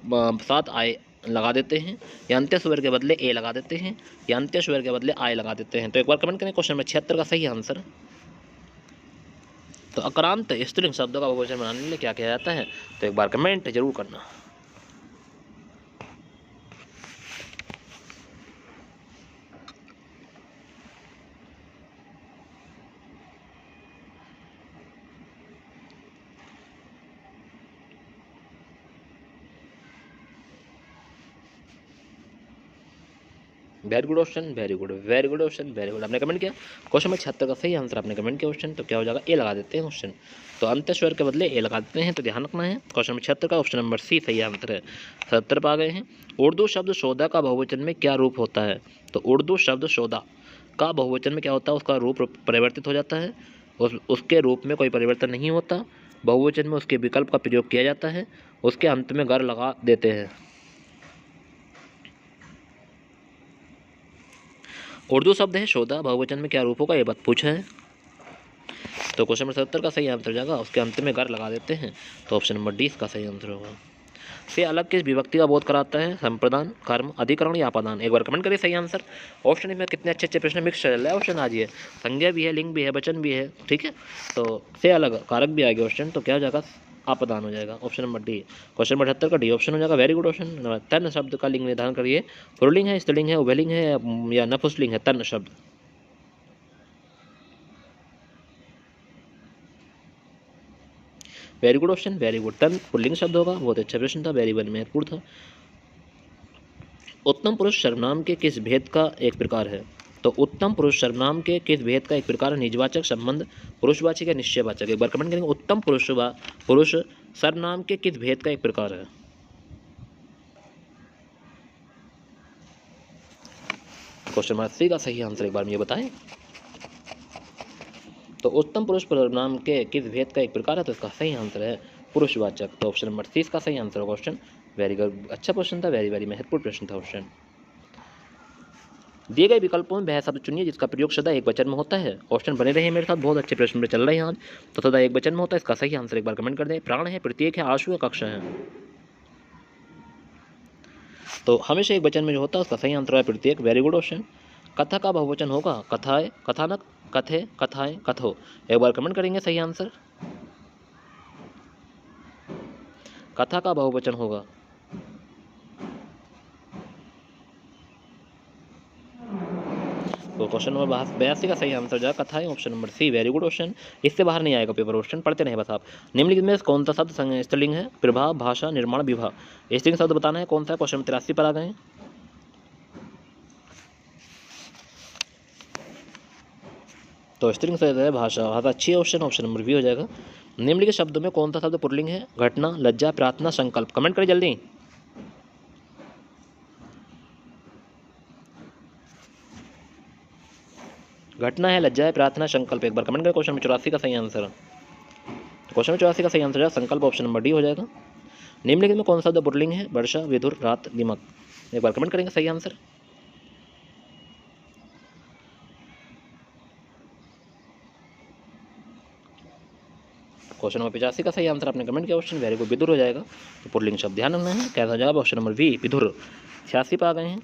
A: साथ आय लगा देते हैं, या अंत्य स्वर के बदले ए लगा देते हैं, या अंत्य स्वर के बदले आय लगा देते हैं। तो एक बार कमेंट करें क्वेश्चन नंबर 76 का सही आंसर। तो आक्रांत स्त्रीलिंग शब्दों का बहुवचन बनाने के लिए क्या किया जाता है? तो एक बार कमेंट जरूर करना। Very good question, very good, very good question, very good. आपने कमेंट किया क्वेश्चन में 76 का सही आंसर आपने कमेंट किया क्वेश्चन। तो क्या हो जाएगा? ए लगा देते हैं क्वेश्चन। तो अंत्य स्वर के बदले ए लगा देते हैं, तो ध्यान रखना है। क्वेश्चन नंबर 76 का ऑप्शन नंबर सी सही आंसर है। 77 पर आ गए हैं। उर्दू शब्द सौदा का बहुवचन में क्या रूप होता है? तो उर्दू शब्द सौदा का बहुवचन में क्या होता है? उसका रूप परिवर्तित हो जाता है, उसके रूप में कोई परिवर्तन नहीं होता। बहुवचन में उसके विकल्प का प्रयोग किया जाता है, उसके अंत में गर लगा देते हैं। उर्दू शब्द है सौदा, बहुवचन में क्या रूप होगा ये बात पूछा है। तो क्वेश्चन नंबर 77 का सही आंसर हो जाएगा, उसके अंत में गर लगा देते हैं। तो ऑप्शन नंबर डी इसका सही आंसर होगा। से अलग किस विभक्ति का बोध कराता है? संप्रदान, कर्म, अधिकरण या अपादान। एक बार कमेंट करिए सही आंसर। ऑप्शन में कितने अच्छे अच्छे प्रश्न मिक्स चल रहा है ऑप्शन आज ये। संज्ञा भी है, लिंग भी है, वचन भी है, ठीक है। तो से अलग कारक भी आएगा ऑप्शन, तो क्या हो जाएगा? अपादान हो जाएगा, option number D. Question number 78 का डी ऑप्शन हो जाएगा। Very good option. तन शब्द का लिंग निर्धारण करिए। पुल्लिंग है, स्त्रीलिंग है, उभयलिंग है या नपुंसकलिंग है? तन शब्द। Very good option, very good. तन पुल्लिंग शब्द होगा, बहुत अच्छा प्रश्न था, वेरी वेरी महत्वपूर्ण था। उत्तम पुरुष सर्वनाम के किस भेद का एक प्रकार है? तो उत्तम पुरुष सर्वनाम के किस भेद का एक प्रकार है? निजवाचक, संबंध, पुरुषवाचक या निश्चयवाचक। एक बार कमेंट करेंगे। उत्तम पुरुष सर्वनाम के किस भेद का एक प्रकार है? क्वेश्चन नंबर 80 का सही आंसर एक बार मुझे बताएं। तो उत्तम पुरुष सर्वनाम के किस भेद का एक प्रकार है? तो इसका सही आंसर है पुरुषवाचक। तो ऑप्शन नंबर 30 का सही आंसर होगा क्वेश्चन। वेरी गुड, अच्छा क्वेश्चन था, वेरी वेरी महत्वपूर्ण प्रश्न था क्वेश्चन। दिए गए विकल्पों में वह शब्द चुनिए जिसका प्रयोग सदा एक वचन में होता है। ऑप्शन बने रहे मेरे साथ, बहुत अच्छे प्रश्न में चल रहे हैं आज। तो सदा एक वचन में होता है, इसका सही आंसर एक बार कमेंट कर दें। प्राण है, प्रत्येक है, आशु है, कक्ष है। तो हमेशा एक वचन में जो होता है उसका सही आंसर है प्रत्येक। Very good question. कथा का बहुवचन होगा कथाएं, कथानक, कथे, कथाएं, कथो। एक बार कमेंट करेंगे सही आंसर। कथा का बहुवचन होगा। तो क्वेश्चन नंबर 82 का सही आंसर जाएगा कथाएं, option number C. Very good question. इससे बाहर नहीं आएगा पेपर क्वेश्चन, पढ़ते नहीं बस आप। निम्नलिखित में कौन सा शब्द स्त्रीलिंग है? प्रभाव, भाषा, निर्माण, विवाह। स्त्रीलिंग शब्द बताना है कौन सा है। क्वेश्चन 83 पर आ गए। तो स्त्रीलिंग शब्द है भाषा, भाषा अच्छी है ऑप्शन, ऑप्शन नंबर बी हो जाएगा। निम्नलिखित शब्दों में कौन सा शब्द पुल्लिंग है? घटना, लज्जा, प्रार्थना, संकल्प। कमेंट करें जल्दी। घटना है, लज्जा है, प्रार्थना, संकल्प। एक बार कमेंट करें क्वेश्चन नंबर 84 का सही आंसर। क्वेश्चन नंबर 84 का सही आंसर है संकल्प, ऑप्शन नंबर डी हो जाएगा। निम्नलिखित में कौन सा शब्द पुल्लिंग है? वर्षा, विधुर, रात, दिमक। एक बार कमेंट करेंगे सही आंसर। क्वेश्चन नंबर 85 का सही आंसर आपने कमेंट किया ऑप्शन वेरी गुड, विदुर हो जाएगा। तो पुल्लिंग शब्द ध्यान रखना है, कैसा जवाब ऑप्शन नंबर बी विदुर। 86 पर आ गए हैं।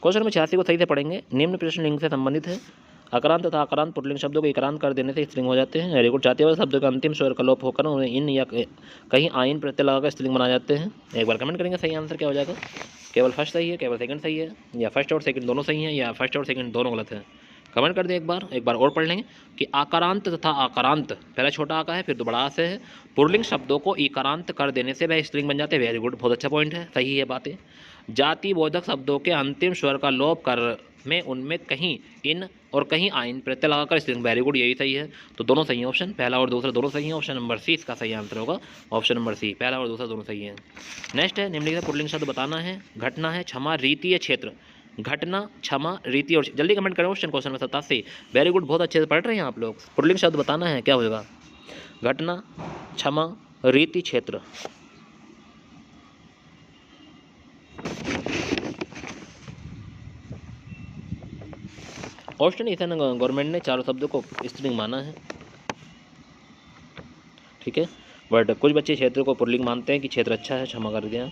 A: क्वेश्चन नंबर 86 को सही से पढ़ेंगे। निम्न प्रश्न लिंग से संबंधित है। अकारांत तथा आकारांत पुल्लिंग शब्दों को इकारांत कर देने से स्त्रीलिंग हो जाते हैं। Very good. जातीय वाले शब्दों का अंतिम स्वर का लोप होकर उन्हें इन या कहीं आइन प्रत्यय लगाकर स्त्रीलिंग बनाए जाते हैं। एक बार कमेंट करेंगे सही आंसर क्या हो जाएगा। केवल फर्स्ट सही है, केवल सेकंड सही है, या फर्स्ट और सेकंड दोनों सही हैं, या फर्स्ट और सेकंड दोनों गलत हैं। कमेंट कर दें एक बार और पढ़ लेंगे कि आकारांत तथा आकारांत, पहला छोटा आका है फिर तो बड़ा आ से है, पुल्लिंग शब्दों को इकारांत कर देने से वह स्त्रीलिंग बन जाते हैं। वेरी गुड, बहुत अच्छा पॉइंट है, सही है बातें। जाति बोधक शब्दों के अंतिम स्वर का लोप कर में उनमें कहीं इन और कहीं आइन प्रत्यय लगाकर स्त्रीलिंग। वेरी गुड, यही सही है। तो दोनों सही है ऑप्शन, पहला और दूसरा दोनों सही है। ऑप्शन नंबर सी इसका सही आंसर होगा, ऑप्शन नंबर सी, पहला और दूसरा दोनों सही है। नेक्स्ट है निम्नलिखित पुल्लिंग शब्द बताना है। घटना है, क्षमा, रीति या क्षेत्र। घटना, क्षमा, रीति और जल्दी कमेंट करें क्वेश्चन नंबर 87। वेरी गुड, बहुत अच्छे से पढ़ रहे हैं आप लोग। पुल्लिंग शब्द बताना है, क्या होगा। घटना, क्षमा, रीति, क्षेत्र। ऑस्ट्रेलियन ईथन गवर्नमेंट ने चारों शब्दों को स्त्रीलिंग माना है, ठीक है। बट कुछ बच्चे क्षेत्र को पुल्लिंग मानते हैं कि क्षेत्र अच्छा है, क्षमा कर दिया,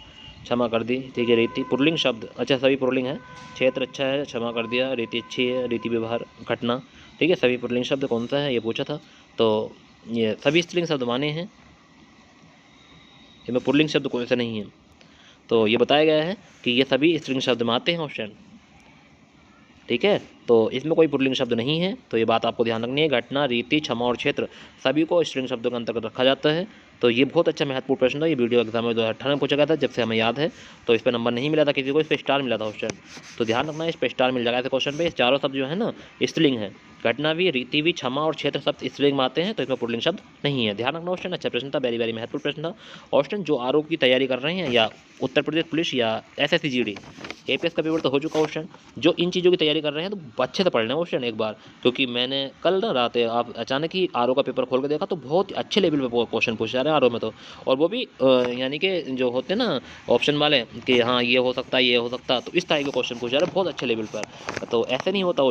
A: क्षमा कर दी, ठीक है। रीति पुल्लिंग शब्द, अच्छा सभी पुल्लिंग है। क्षेत्र अच्छा है, क्षमा कर दिया, रीति अच्छी है, रीति व्यवहार, घटना, ठीक है। सभी पुल्लिंग शब्द कौन सा है ये पूछा था, तो ये सभी स्त्रीलिंग शब्द माने हैं, इसमें पुल्लिंग शब्द कौन सा नहीं है। तो ये बताया गया है कि ये सभी स्त्रीलिंग शब्द में आते हैं ऑप्शन, ठीक है। तो इसमें कोई पुल्लिंग शब्द नहीं है, तो ये बात आपको ध्यान रखनी है। घटना, रीति, क्षमा और क्षेत्र सभी को स्त्रीलिंग शब्दों के अंतर्गत रखा जाता है। तो ये बहुत अच्छा महत्वपूर्ण प्रश्न था, ये वीडियो एग्जाम में 2018 में पूछा गया था, जब से हमें याद है। तो इस पर नंबर नहीं मिला था किसी को, इस पर स्टार मिला था ऑप्शन, तो ध्यान रखना है, इस पर स्टार मिल जाएगा ऐसे क्वेश्चन पे। चारों शब्द जो है ना स्त्रीलिंग है, घटना भी, रीति भी, क्षमा और क्षेत्र शब्द स्त्रीलिंग में आते हैं, तो इसमें पुल्लिंग शब्द नहीं है। ध्यान रखना ऑप्शन, अच्छा प्रश्न था, वेरी वेरी महत्वपूर्ण प्रश्न था। ऑप्शन जो आरोप की तैयारी कर रहे हैं, या उत्तर प्रदेश पुलिस या SSC GD APS का पेपर तो हो चुका ऑप्शन, जो इन चीज़ों की तैयारी कर रहे हैं तो अच्छे से पढ़ लें ऑप्शन एक बार, क्योंकि मैंने कल ना रात आप अचानक ही RO का पेपर खोल के देखा तो बहुत अच्छे लेवल पे क्वेश्चन पूछ जा रहे हैं RO में तो, और वो भी यानी कि जो होते हैं ना ऑप्शन वाले कि हाँ ये हो सकता है, ये हो सकता है, तो इस तरह के क्वेश्चन पूछ जा रहे हैं बहुत अच्छे लेवल पर। तो ऐसे नहीं होता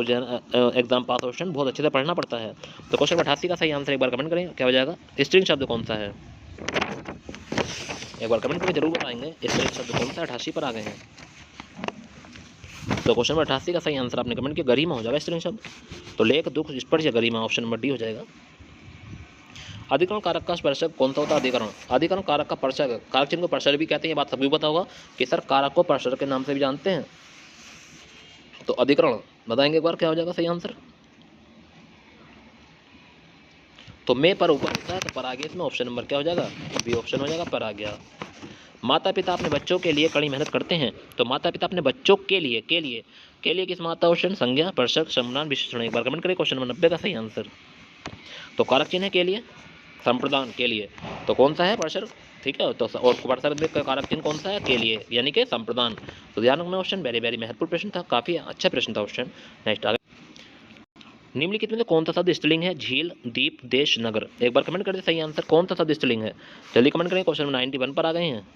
A: एग्जाम पास ऑप्शन, बहुत अच्छे से पढ़ना पड़ता है। तो क्वेश्चन 88 का सही आंसर एक बार कमेंट करें, क्या हो जाएगा। स्त्रीलिंग शब्द कौन सा है, एक बार कमेंट करके जरूर बताएंगे स्त्रीलिंग शब्द कौन सा। 88 पर आ गए हैं। तो क्वेश्चन नंबर 88 का सही आंसर आपने कमेंट किया, गरिमा हो जाएगा स्त्रीलिंग शब्द। तो लेख, दुख, स्पर्श या गरिमा, ऑप्शन नंबर डी हो जाएगा। अधिकरण कारक का स्पर्शक कौन सा होता है। अधिकरण कारक का स्पर्शक, कारक चिन्ह को स्पर्शक भी कहते हैं, ये बात सभी पता होगा कि सर कारक को स्पर्शक के नाम से भी जानते हैं। तो अधिकरण बताएंगे एक बार, क्या हो जाएगा सही आंसर। तो मैं पर ऊपर होता है तो पर आ गया, इसमें ऑप्शन नंबर क्या हो जाएगा, बी ऑप्शन हो जाएगा, पर आ गया। माता पिता अपने बच्चों के लिए कड़ी मेहनत करते हैं, तो माता पिता अपने बच्चों के लिए किस माता ऑप्शन, संज्ञा, स्पर्शक, संज्ञान, विशेषण। एक बार कमेंट करें क्वेश्चन नंबर 90 का सही आंसर। तो कारक चिन्ह है के लिए, संप्रदान के लिए, तो कौन सा है स्पर्शक, ठीक है। तो और स्पर्शक में कारक चिन्ह कौन सा है, के लिए, यानी कि संप्रदान। तो ध्यान रखना ऑप्शन, वेरी वेरी महत्वपूर्ण प्रश्न था, काफी अच्छा प्रश्न था ऑप्शन। नेक्स्ट आ निम्नलिखित में से कौन सा शब्द स्त्रीलिंग है। झील, द्वीप, देश, नगर। एक बार कमेंट कर दे सही आंसर, कौन सा शब्द स्त्रीलिंग है, जल्दी कमेंट करें। क्वेश्चन नंबर 91 पर आ गए हैं।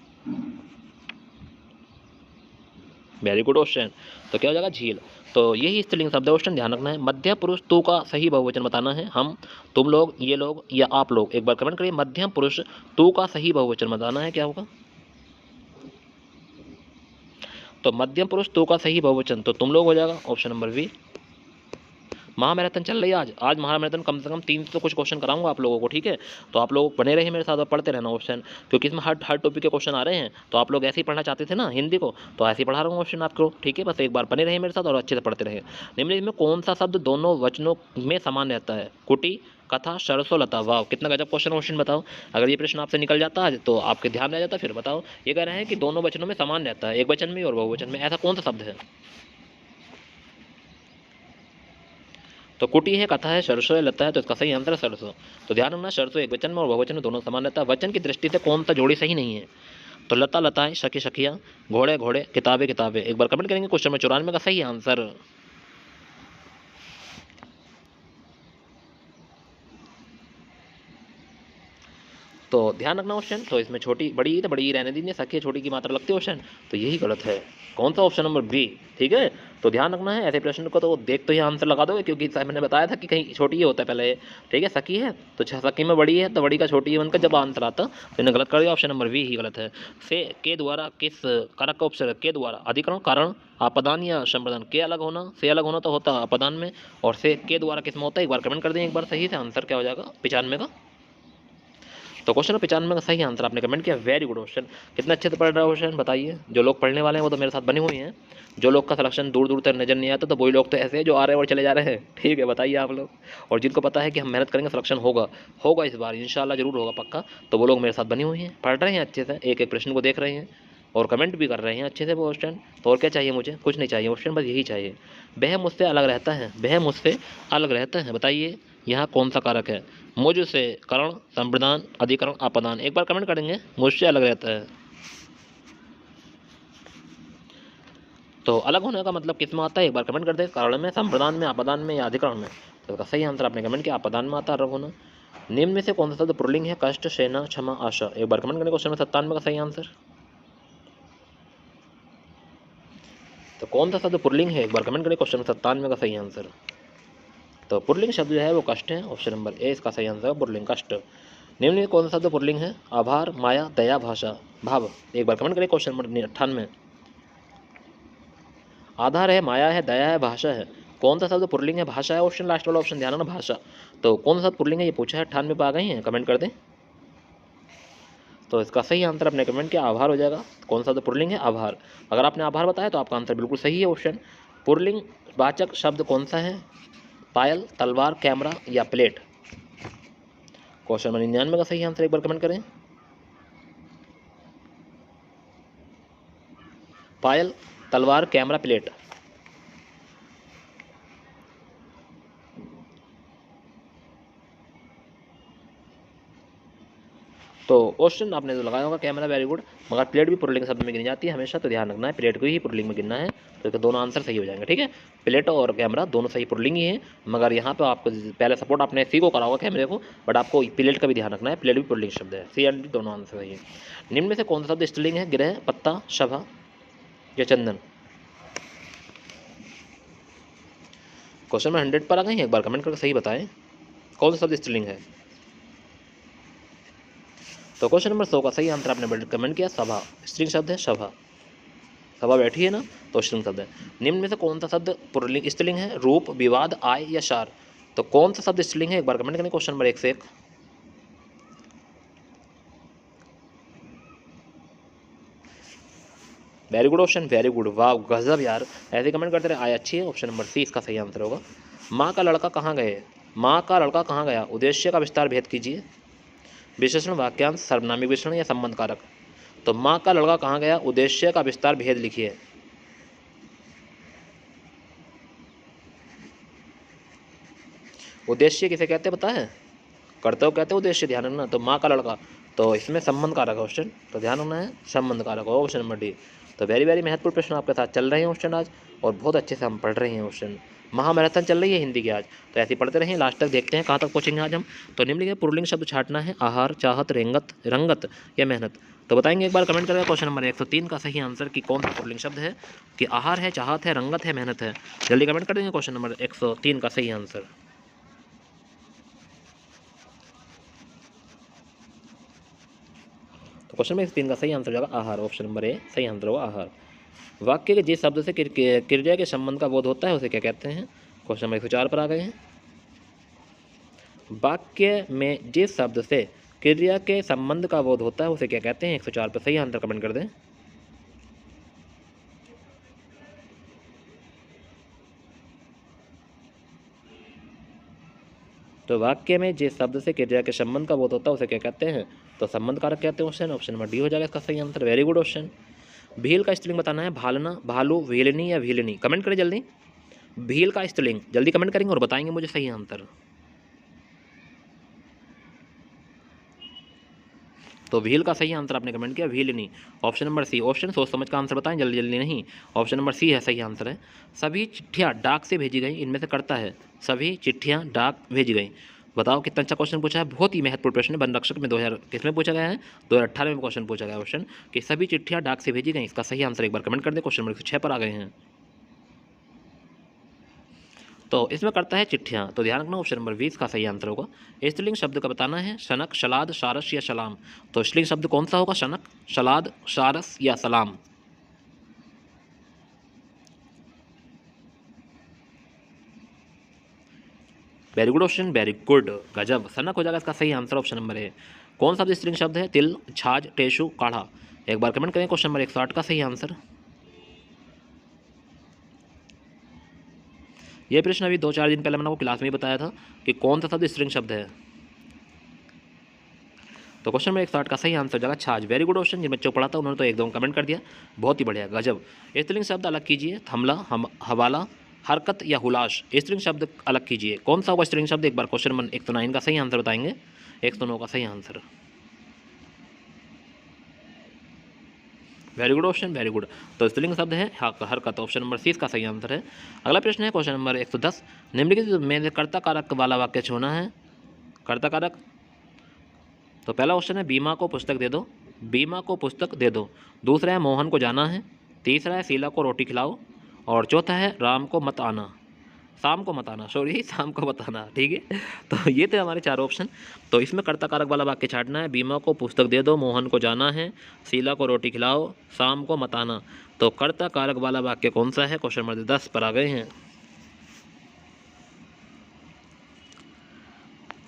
A: वेरी गुड ऑप्शन, तो क्या हो जाएगा झील। तो यही स्त्रीलिंग शब्द है ऑप्शन, ध्यान रखना है। मध्यम पुरुष तू का सही बहुवचन बताना है, हम, तुम लोग, ये लोग या आप लोग। एक बार कमेंट करिए, मध्यम पुरुष तू का सही बहुवचन बताना है, क्या होगा। तो मध्यम पुरुष तू का सही बहुवचन तो तुम लोग हो जाएगा, ऑप्शन नंबर बी। महामैराथन चल रही है आज महामैराथन कम से कम 300 तो कुछ क्वेश्चन कराऊंगा आप लोगों को, ठीक है। तो आप लोग बने रहिए मेरे साथ और पढ़ते रहना ऑप्शन, क्योंकि इसमें हर टॉपिक के क्वेश्चन आ रहे हैं। तो आप लोग ऐसे ही पढ़ना चाहते थे ना हिंदी को, तो ऐसे ही पढ़ा रहा हूँ ऑप्शन आपको, ठीक है। बस एक बार बने रहिए मेरे साथ और अच्छे से पढ़ते रहिए। निम्नलिखित में कौन सा शब्द दोनों वचनों में समान रहता है। कुटी, कथा, सरसों, लता। वाह, कितना गजब क्वेश्चन बताओ। अगर ये प्रश्न आपसे निकल जाता है तो आपके ध्यान रह जाता। फिर बताओ, ये कह रहे हैं कि दोनों वचनों में समान रहता है, एक वचन में और बहुवचन में, ऐसा कौन सा शब्द है। तो कुटी है, कथा है, सरसों है, लता है, तो इसका सही आंसर है सरसों। तो ध्यान रखना, सरसों एक वचन में और बहुवचन में दोनों समान रहता है। वचन की दृष्टि से कौन सा जोड़ी सही नहीं है। तो लता लताएं, सखी सखियां, घोड़े घोड़े, किताबें किताबें। एक बार कमेंट करेंगे क्वेश्चन में 94 का सही आंसर। तो ध्यान रखना ऑप्शन, तो इसमें छोटी बड़ी तो बड़ी रहने दीजिए, सखी छोटी की मात्रा लगती है ऑप्शन, तो यही गलत है। कौन सा ऑप्शन नंबर बी, ठीक है। तो ध्यान रखना है, ऐसे प्रश्न को तो देख तो ही आंसर लगा दोगे, क्योंकि मैंने बताया था कि कहीं छोटी ही होता है पहले, ठीक है, सकी है तो सकी में बड़ी है तो बड़ी का छोटी है बनकर जब आंसर आता तो इन्हें गलत कर दिया, ऑप्शन नंबर बी ही गलत है। से के द्वारा किस कारक का उपसर्ग, के द्वारा अधिकरण, कारण, अपदान या संप्रदान। के अलग होना, से अलग होना तो होता है अपदान में, और से के द्वारा किस में होता है, एक बार कमेंट कर दें एक बार सही से, आंसर क्या हो जाएगा 95 का। तो क्वेश्चन 95 का सही आंसर आपने कमेंट किया, वेरी गुड क्वेश्चन। कितना अच्छे से पढ़ रहा है क्वेश्चन बताइए। जो लोग पढ़ने वाले हैं वो तो मेरे साथ बने हुए हैं, जो लोग का सिलेक्शन दूर दूर तक नजर नहीं आता तो वही लोग तो ऐसे हैं जो आ रहे हैं और चले जा रहे हैं, ठीक है, बताइए आप लोग। और जिनको पता है कि हम मेहनत करेंगे सिलेक्शन होगा, होगा इस बार इंशाल्लाह जरूर होगा पक्का, तो वो लोग मेरे साथ बने हुए हैं, पढ़ रहे हैं अच्छे से, एक एक प्रश्न को देख रहे हैं और कमेंट भी कर रहे हैं अच्छे से वो क्वेश्चन। तो और क्या चाहिए मुझे, कुछ नहीं चाहिए क्वेश्चन, बस यही चाहिए। वह मुझसे अलग रहता है, वह मुझसे अलग रहता है, बताइए यहाँ कौन सा कारक है। मुझसे करण, संप्रदान, अधिकरण, अपदान, एक बार कमेंट करेंगे मुझसे अलग रहता है। तो अलग होने का मतलब किस में आता है, एक बार कमेंट कर दे, कारण में, संप्रदान में, अपदान में या अधिकरण में। तो इसका सही आंसर आपने कमेंट किया अपदान में आता है अलग होना। निम्न में से कौन सा शब्द पुल्लिंग है, कष्ट, सेना, क्षमा, आशा, एक बार कमेंट करें क्वेश्चन में 97 का सही आंसर। तो कौन सा शब्द पुल्लिंग है, एक बार कमेंट करें क्वेश्चन में 97 का सही आंसर। तो पुल्लिंग शब्द जो है वो कष्ट है, ऑप्शन नंबर ए इसका सही आंसर है, पुल्लिंग कष्ट। निम्न में कौन सा शब्द पुल्लिंग है, आभार, माया, दया, भाषा, भाव, एक बार कमेंट करें क्वेश्चन नंबर 98। आधार है, माया है, दया है, भाषा है, कौन सा शब्द पुल्लिंग है, भाषा है, ऑप्शन लास्ट वाला ऑप्शन ध्यान रखना भाषा। तो कौन सा शब्द पुल्लिंग है ये पूछा है, 98 पे आ गई हैं, कमेंट कर दें। तो इसका सही आंसर अपने कमेंट किया आभार हो जाएगा। कौन सा शब्द पुल्लिंग है, आभार। अगर आपने आभार बताया तो आपका आंसर बिल्कुल सही है ऑप्शन। पुल्लिंग वाचक शब्द कौन सा है, पायल, तलवार, कैमरा या प्लेट, क्वेश्चन नंबर 99 का सही आंसर एक बार कमेंट करें। पायल, तलवार, कैमरा, प्लेट। तो क्वेश्चन आपने जो लगाया होगा कैमरा, वेरी गुड, मगर प्लेट भी पुल्लिंग शब्द में गिनी जाती है हमेशा, तो ध्यान रखना है प्लेट को ही पुल्लिंग में गिनना है, तो इसके दोनों आंसर सही हो जाएंगे, ठीक है। प्लेट और कैमरा दोनों सही पुल्लिंग ही है, मगर यहाँ पे आपको पहले सपोर्ट आपने सी को करा होगा कैमरे को, बट आपको प्लेट का भी ध्यान रखना है, प्लेट भी पुल्लिंग शब्द है, सी एंड डी दोनों आंसर सही है। निम्न में से कौन सा शब्द स्त्रीलिंग है, ग्रह, पत्ता, सभा या चंदन, क्वेश्चन में 100 पर आ गए हैं, एक बार कमेंट करके सही बताएं कौन सा शब्द स्त्रीलिंग है। तो क्वेश्चन नंबर 100 का सही आंसर आपने कमेंट किया सभा, स्त्रीलिंग शब्द है सभा, सभा बैठी है ना तो स्त्रीलिंग शब्द है। निम्न में से कौन सा शब्द पुल्लिंग स्त्रीलिंग है, रूप, विवाद, आय या सार, तो कौन सा शब्द स्त्रीलिंग है एक बार कमेंट करें क्वेश्चन नंबर 1 से 1। Very good option, very good, वाह गजब यार, ऐसे कमेंट करते रहे, आय अच्छी है, ऑप्शन नंबर सी इसका सही आंसर होगा। माँ का लड़का कहाँ गए, माँ का लड़का कहाँ गया, उद्देश्य का विस्तार भेद कीजिए, विशेषण, वाक्यांश, सर्वनामी विशेषण या संबंध कारक। तो माँ का लड़का कहाँ गया, उद्देश्य का विस्तार भेद लिखिए। उद्देश्य किसे कहते हैं पता है, कर्तव्य कहते हैं उद्देश्य, ध्यान रखना। तो माँ का लड़का, तो इसमें संबंध कारक ऑप्शन, तो ध्यान रखना है संबंध कारक होगा ऑप्शन नंबर डी। तो वेरी वेरी महत्वपूर्ण प्रश्न आपके साथ चल रहे हैं क्वेश्चन आज, और बहुत अच्छे से हम पढ़ रहे हैं क्वेश्चन। महामैराथन चल रही है हिंदी की आज, तो ऐसे पढ़ते रहें, लास्ट तक देखते हैं कहाँ तक पहुँचेंगे आज हम। तो निम्नलिखित पुल्लिंग शब्द छाटना है, आहार, चाहत, रेंगत, रंगत या मेहनत, तो बताएंगे एक बार कमेंट करेगा क्वेश्चन नंबर 103 का सही आंसर कि कौन सा पुल्लिंग शब्द है, कि आहार है, चाहत है, रंगत है, मेहनत है, जल्दी कमेंट कर देंगे क्वेश्चन नंबर 103 का सही आंसर। तो क्वेश्चन नंबर 103 का सही आंसर होगा आहार, ऑप्शन नंबर ए सही आंसर होगा आहार। वाक्य के जिस शब्द से क्रिया के संबंध का बोध होता है उसे क्या कहते हैं, क्वेश्चन नंबर 104 पर आ गए हैं। वाक्य में जिस शब्द से क्रिया के संबंध का बोध होता है उसे क्या कहते हैं, 104 पर सही आंसर कमेंट कर दें। तो वाक्य में जिस शब्द से क्रिया के संबंध का बोध होता है उसे क्या कहते हैं, तो संबंध कारक कहते हैं ऑप्शन, ऑप्शन नंबर डी हो जाएगा इसका सही answer, very good option. Bhil का स्त्रीलिंग बताना है, भालना, भालू, भीलनी या भीलनी, कमेंट करें जल्दी, भील का स्त्रीलिंग जल्दी कमेंट करेंगे और बताएंगे मुझे सही आंसर। तो भील का सही आंसर आपने कमेंट किया भीलनी, ऑप्शन नंबर सी, ऑप्शन सोच समझ का आंसर बताएं जल्दी जल्दी नहीं, ऑप्शन नंबर सी है सही आंसर है। सभी चिट्ठियाँ डाक से भेजी गई, इनमें से करता है, सभी चिट्ठियाँ डाक भेजी गई, बताओ कितना अच्छा क्वेश्चन पूछा है, बहुत ही महत्वपूर्ण प्रश्न है, वन रक्षक में 2000 किसमें पूछा गया है, 2018 में क्वेश्चन पूछा गया क्वेश्चन कि सभी चिट्ठियाँ डाक से भेजी गई, इसका सही आंसर एक बार कमेंट कर दें, क्वेश्चन नंबर 106 पर आ गए हैं। तो इसमें करता है चिट्ठियाँ, तो ध्यान रखना ऑप्शन नंबर 20 का सही आंसर होगा। स्त्रीलिंग शब्द का बताना है शनक, शलाद, सारस या सलाम। तो स्त्रीलिंग शब्द कौन सा होगा? शनक, शलाद, सारस या सलाम। Very good option, very good, गजब। सनक हो जाएगा इसका सही आंसर ऑप्शन नंबर ए। कौन सा स्त्रीलिंग शब्द है? तिल, छाछ, टेशु, काढ़ा। एक बार कमेंट करें क्वेश्चन नंबर 160 का सही आंसर। ये प्रश्न अभी 2-4 दिन पहले मैंने आपको क्लास में ही बताया था कि कौन सा शब्द स्त्रीलिंग शब्द है। तो क्वेश्चन नंबर 160 का सही आंसर हो जाएगा छाछ। Very good option. जिन बच्चों को पढ़ा था उन्होंने तो एकदम कमेंट कर दिया, बहुत ही बढ़िया, गजब। स्त्रीलिंग शब्द अलग कीजिए। थमला, हवाला, हरकत या हुलास। स्त्रीलिंग शब्द अलग कीजिए, कौन सा होगा स्त्रीलिंग शब्द? एक बार क्वेश्चन नंबर 109 का सही आंसर बताएंगे। 109 का सही answer. Very good option, very good. तो स्त्रीलिंग शब्द है हरकत, ऑप्शन नंबर 30 का सही आंसर है। अगला प्रश्न है क्वेश्चन नंबर 110। निम्नलिखित में से कर्ता कारक वाला वाक्य चुना है। कर्ता कारक, तो पहला ऑप्शन है बीमा को पुस्तक दे दो, बीमा को पुस्तक दे दो। दूसरा है मोहन को जाना है। तीसरा है शीला को रोटी खिलाओ। और चौथा है राम को मत आना, शाम को मत आना, सॉरी शाम को मत आना, ठीक है। तो ये थे हमारे 4 ऑप्शन। तो इसमें कर्ता कारक वाला वाक्य छाटना है। बीमा को पुस्तक दे दो, मोहन को जाना है, शीला को रोटी खिलाओ, शाम को मत आना। तो कर्ता कारक वाला वाक्य कौन सा है? क्वेश्चन नंबर 10 पर आ गए हैं।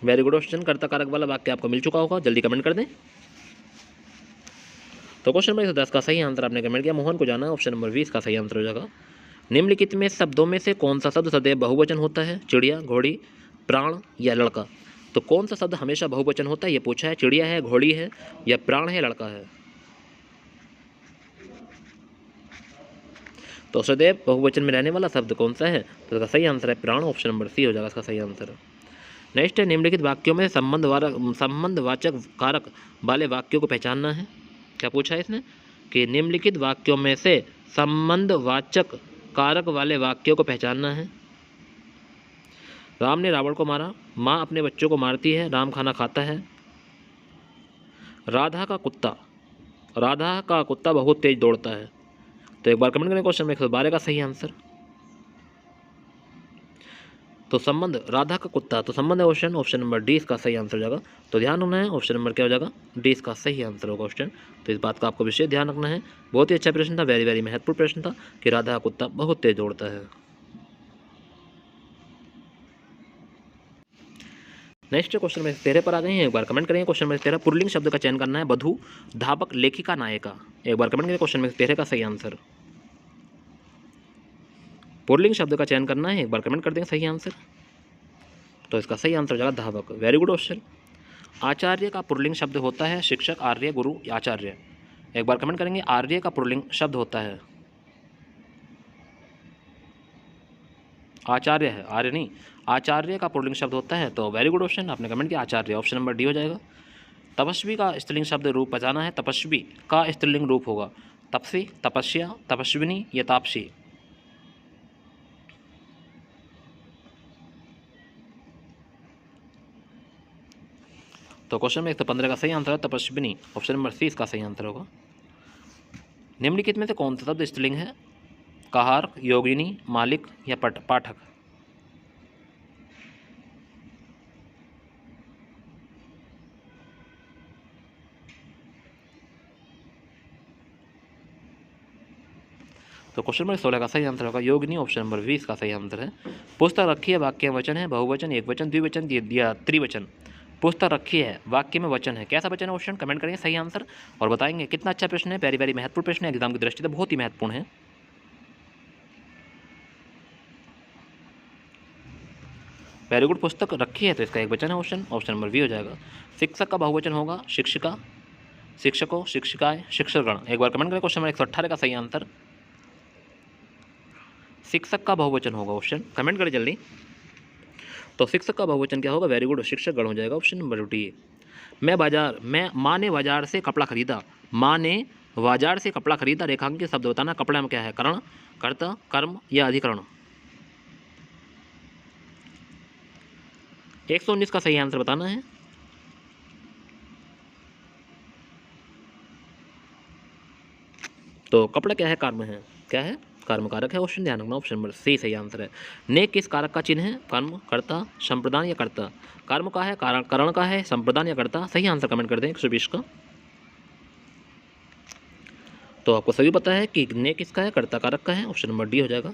A: वेरी गुड ऑप्शन, कर्ता कारक वाला वाक्य आपको मिल चुका होगा, जल्दी कमेंट कर दें। तो क्वेश्चन नंबर 110 का सही आंसर आपने कमेंट किया, मोहन को जाना, ऑप्शन नंबर 20 का सही आंसर हो जाएगा। निम्नलिखित में शब्दों में से कौन सा शब्द सदैव बहुवचन होता है? चिड़िया, घोड़ी, प्राण या लड़का। तो कौन सा शब्द हमेशा बहुवचन होता है ये पूछा है। चिड़िया है, घोड़ी है, या प्राण है, लड़का है। तो सदैव बहुवचन में रहने वाला शब्द कौन सा है? तो इसका सही आंसर है प्राण, ऑप्शन नंबर सी हो जाएगा इसका सही आंसर। नेक्स्ट है निम्नलिखित वाक्यों में संबंधवाचक कारक वाले वाक्यों को पहचानना है। क्या पूछा है इसने कि निम्नलिखित वाक्यों में से संबंधवाचक कारक वाले वाक्यों को पहचानना है। राम ने रावण को मारा, माँ अपने बच्चों को मारती है, राम खाना खाता है। राधा का कुत्ता बहुत तेज दौड़ता है। तो एक बार कमेंट करें क्वेश्चन में 112 का सही आंसर। तो संबंध राधा का कुत्ता, तो संबंध है ऑप्शन नंबर डी इसका सही आंसर हो जाएगा। तो ध्यान रखना है ऑप्शन नंबर क्या हो जाएगा? डी इसका सही आंसर होगा ऑप्शन। तो इस बात का आपको विशेष ध्यान रखना है। बहुत ही अच्छा प्रश्न था, वेरी वेरी महत्वपूर्ण प्रश्न था कि राधा का कुत्ता बहुत तेज दौड़ता है। नेक्स्ट क्वेश्चन नंबर 13 पर आ गए हैं। एक बार कमेंट करेंगे क्वेश्चन नंबर 13। पुल्लिंग शब्द का चयन करना है। बधू, धावक, लेखिका, नायिका। एक बार कमेंट करें क्वेश्चन नंबर 13 का सही आंसर। पुल्लिंग शब्द का चयन करना है, एक बार कमेंट कर देंगे सही आंसर। तो इसका सही आंसर हो जाएगा धावक। Very good option. आचार्य का पुल्लिंग शब्द होता है शिक्षक, आर्य, गुरु, आचार्य। एक बार कमेंट करेंगे आर्य का पुल्लिंग शब्द होता है आचार्य है, आर्य नहीं, आचार्य का पुल्लिंग शब्द होता है। तो वेरी गुड ऑप्शन, आपने कमेंट किया आचार्य, ऑप्शन नंबर डी हो जाएगा। तपस्वी का स्त्रीलिंग शब्द रूप बताना है। तपस्वी का स्त्रीलिंग रूप होगा तपस्वी, तपस्या, तपस्विनी या तापसी। तो क्वेश्चन में 115 का सही आंसर है तपस्विनी, ऑप्शन नंबर सी इसका सही आंसर होगा। निम्नलिखित में से कौन सा शब्द स्त्रीलिंग है? कहार, योगिनी, मालिक या पाठक। तो क्वेश्चन नंबर 16 का सही आंसर होगा योगिनी, ऑप्शन नंबर 20 का सही आंसर है। पुस्तक रखी है वाक्य में वचन है, बहुवचन, एकवचन, द्विवचन या त्रिवचन। पुस्तक रखी है वाक्य में वचन है, कैसा वचन है ऑप्शन कमेंट करेंगे सही आंसर और बताएंगे। कितना अच्छा प्रश्न है, वेरी वेरी महत्वपूर्ण प्रश्न है, एग्जाम की दृष्टि से बहुत ही महत्वपूर्ण है। वेरी गुड, पुस्तक रखी है तो इसका एक वचन है ऑप्शन नंबर बी हो जाएगा। शिक्षक का बहुवचन होगा शिक्षिका, शिक्षकों, शिक्षिकाएं, शिक्षकगण। एक बार कमेंट करें क्वेश्चन नंबर 118 का सही आंसर। शिक्षक का बहुवचन होगा ऑप्शन, कमेंट करें जल्दी। तो शिक्षक का बहुवचन क्या होगा? वेरी गुड, शिक्षकगण हो जाएगा ऑप्शन नंबर डी। माँ ने बाजार से कपड़ा खरीदा, माँ ने बाजार से कपड़ा खरीदा। रेखांकित शब्द बताना, कपड़ा में क्या है? कर्ण, कर्ता, कर्म या अधिकरण। 119 का सही आंसर बताना है। तो कपड़ा क्या है? कर्म है, क्या है? कर्म कारक है, ऑप्शन ध्यान रखना ऑप्शन नंबर सी सही आंसर है। ने किस कारक का चिन्ह है? कर्म, कर्ता, संप्रदान या कर्ता। कर्म का है, करण का है, संप्रदान या कर्ता। सही आंसर कमेंट कर दें 120 का। तो आपको सभी पता है कि ने किसका है? कर्ता कारक का है, ऑप्शन नंबर डी हो जाएगा।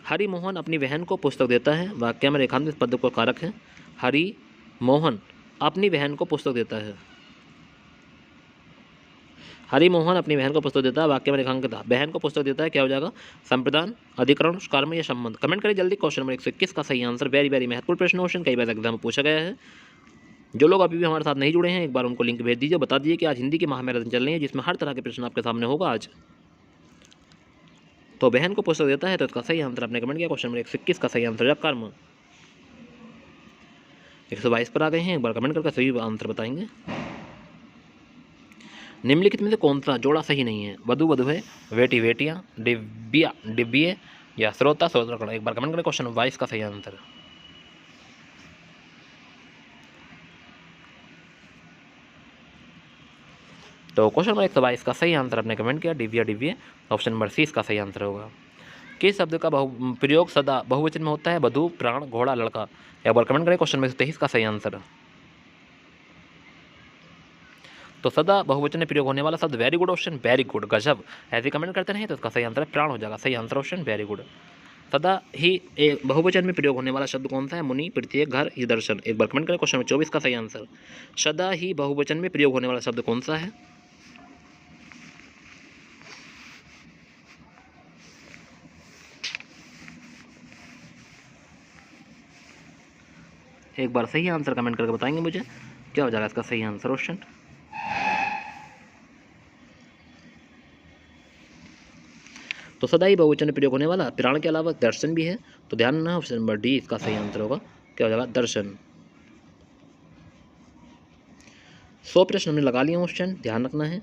A: हरि मोहन अपनी बहन को पुस्तक देता है, वाक्य में रेखांकित पद को कारक है। हरि मोहन अपनी बहन को पुस्तक देता है। हरि मोहन अपनी बहन को पुस्तक देता है, वाक्य में रेखांकित बहन को पुस्तक देता है, क्या हो जाएगा? संप्रदान, अधिकरण, कर्म या संबंध। कमेंट करें जल्दी। क्वेश्चन नंबर 121 का सही आंसर। वेरी वेरी महत्वपूर्ण प्रश्न क्वेश्चन, कई बार एग्जाम में पूछा गया है। जो लोग अभी भी हमारे साथ नहीं जुड़े हैं, एक बार उनको लिंक भेज दीजिए, बता दीजिए कि आज हिंदी की महामैराथन चल रही है, जिसमें हर तरह के प्रश्न आपके सामने होगा आज। तो बहन को पुस्तक देता है, तो इसका सही आंसर आपने कमेंट किया। क्वेश्चन नंबर 121 का सही आंसर है कर्म। 122 पर आ गए हैं, एक बार कमेंट करके सही आंसर बताएंगे। निम्नलिखित में से कौन सा जोड़ा सही नहीं है? वधु वधु है, बेटी बेटियाँ, डिब्बिया डिब्बिये या श्रोता श्रोतागण। एक बार कमेंट करें। क्वेश्चन 22 का सही आंसर। तो क्वेश्चन नंबर 122 का सही आंसर आपने कमेंट किया डिव्या डिव्य, ऑप्शन नंबर सी इसका सही आंसर होगा। किस शब्द का प्रयोग सदा बहुवचन में होता है? वधु, प्राण, घोड़ा, लड़का। एक बार कमेंट करें। क्वेश्चन नंबर 123 का सही आंसर। तो सदा बहुवचन में प्रयोग होने वाला शब्द very good, option very good, गजब, ऐसे कमेंट करते रहे तो इसका सही आंसर है प्राण हो जाएगा। सही आंसर ऑप्शन वेरी गुड। सदा ही बहुवचन में प्रयोग होने वाला शब्द कौन सा है? मुनि, प्रत्येक, घर या दर्शन। एक बार कमेंट करें। क्वेश्चन नंबर 24 का सही आंसर। सदा ही बहुवचन में प्रयोग होने वाला शब्द कौन सा है? एक बार सही आंसर कमेंट करके बताएंगे मुझे, क्या हो जाएगा इसका सही आंसर ऑप्शन। तो सदा ही बहुवचन में प्रयोग होने वाला प्राण के अलावा दर्शन भी है, तो ध्यान रखना ऑप्शन नंबर डी इसका सही आंसर होगा। क्या हो जाएगा? दर्शन। 100 प्रश्न हमने लगा लिए ऑप्शन, ध्यान रखना है।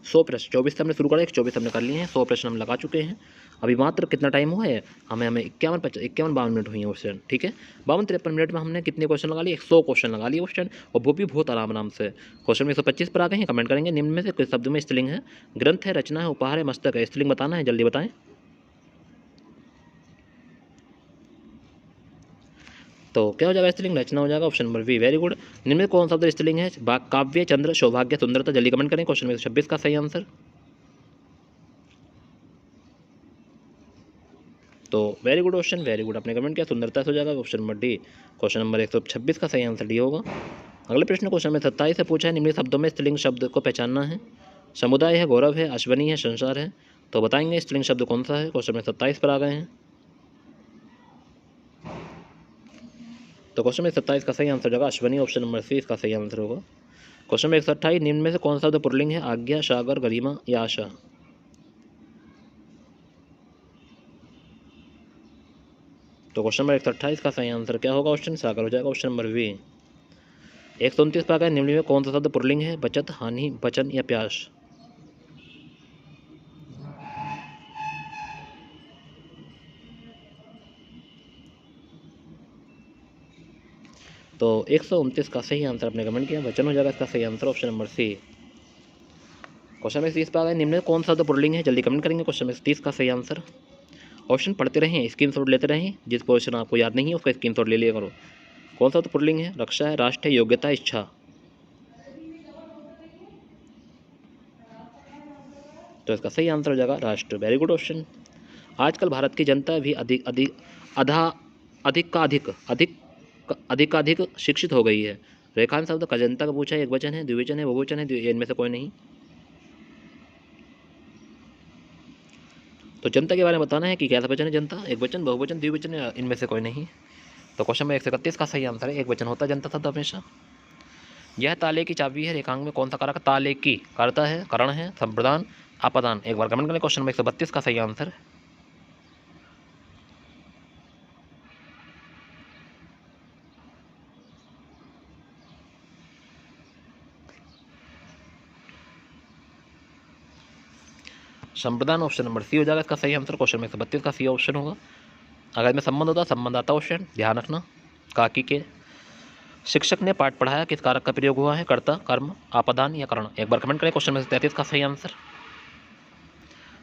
A: 100 प्रश्न 24 से हमने शुरू करा, 124 हमने कर लिए हैं, 100 प्रश्न हम लगा चुके हैं। अभी मात्र कितना टाइम हुआ है? हमें 51 मिनट हुई है क्वेश्चन, ठीक है। 52-53 मिनट में हमने कितने क्वेश्चन लगा लिए? 100 क्वेश्चन लगा लिए क्वेश्चन, और वो भी बहुत आराम से। क्वेश्चन में 125 पर आ गए हैं, कमेंट करेंगे। निम्न में से किस शब्द में स्त्रीलिंग है? ग्रंथ है, रचना है, उपहार है, मस्तक है। स्त्रीलिंग बताना है, जल्दी बताएं। तो क्या हो जाएगा? स्त्रीलिंग रचना हो जाएगा, option number be very good. निम्न में कौन सा शब्द स्त्रीलिंग है? काव्य, चंद्र, सौभाग्य, सुंदरता। जल्दी कमेंट करें। क्वेश्चन नंबर 26 का सही आंसर। तो very good option, very good, आपने कमेंट किया। सुंदरता से हो जाएगा option number D. Question number 126 का सही आंसर डी होगा। अगले प्रश्न क्वेश्चन नंबर 27 से पूछा है, निम्न शब्दों में स्त्रीलिंग शब्द को पहचानना है। समुदाय है, गौरव है, अश्वनी है, संसार है। तो बताएंगे स्त्रीलिंग शब्द कौन सा है। क्वेश्चन नंबर 27 पर आ गए हैं। तो क्वेश्चन नंबर 27 का सही आंसर होगा अश्वनी, ऑप्शन नंबर सी इसका सही आंसर होगा। क्वेश्चन नंबर 128, निम्न में से कौन सा शब्द पुल्लिंग है? आज्ञा, सागर, गरिमा या आशा। तो क्वेश्चन नंबर 128 का सही आंसर क्या होगा? ऑप्शन सागर हो जाएगा, ऑप्शन नंबर बी। 129 पर आ गए, निम्न में कौन सा शब्द पुल्लिंग है? बचत, हानि, वचन या प्यास। तो 129 का सही आंसर आपने कमेंट किया, वचन हो जाएगा इसका सही answer, option number C. Question number 30 पर आ गए, निम्न में कौन सा शब्द पुल्लिंग है? जल्दी कमेंट करेंगे। क्वेश्चन नंबर 30 का सही आंसर। ऑप्शन पढ़ते रहें, स्क्रीनशॉट लेते रहें, जिस क्वेश्चन आपको याद नहीं है उसका स्क्रीनशॉट ले लिया करो। कौन सा तो पुल्लिंग है? रक्षा है, राष्ट्र है, योग्यता, इच्छा। तो इसका सही आंसर हो जाएगा राष्ट्र, वेरी गुड ऑप्शन। आजकल भारत की जनता भी अधिकाधिक शिक्षित हो गई है। रेखांश शब्द का जनता का पूछा है, एक वचन है, द्विवचन है, बहुवचन है, इनमें से कोई नहीं। तो जनता के बारे में बताना है कि कैसा वचन है जनता, एक वचन, बहुवचन, द्विवचन, इनमें से कोई नहीं। तो क्वेश्चन में 131 का सही आंसर है, एक वचन होता है जनता शब्द हमेशा। यह ताले की चाबी है, रेखांक में कौन सा कारक? ताले की, कर्ता है, करण है, संप्रदान, अपादान। एक बार कमेंट करें। क्वेश्चन नंबर 132 का सही आंसर। संप्रदान, ऑप्शन नंबर सी हो जाएगा इसका सही आंसर। क्वेश्चन में 132 का सी ऑप्शन होगा। अगर इसमें संबंध होता, संबंध आता ऑप्शन, ध्यान रखना। काकी के शिक्षक ने पाठ पढ़ाया, किस कारक का प्रयोग हुआ है? कर्ता, कर्म, आपादान या करण। एक बार कमेंट करें। क्वेश्चन में 33 का सही आंसर।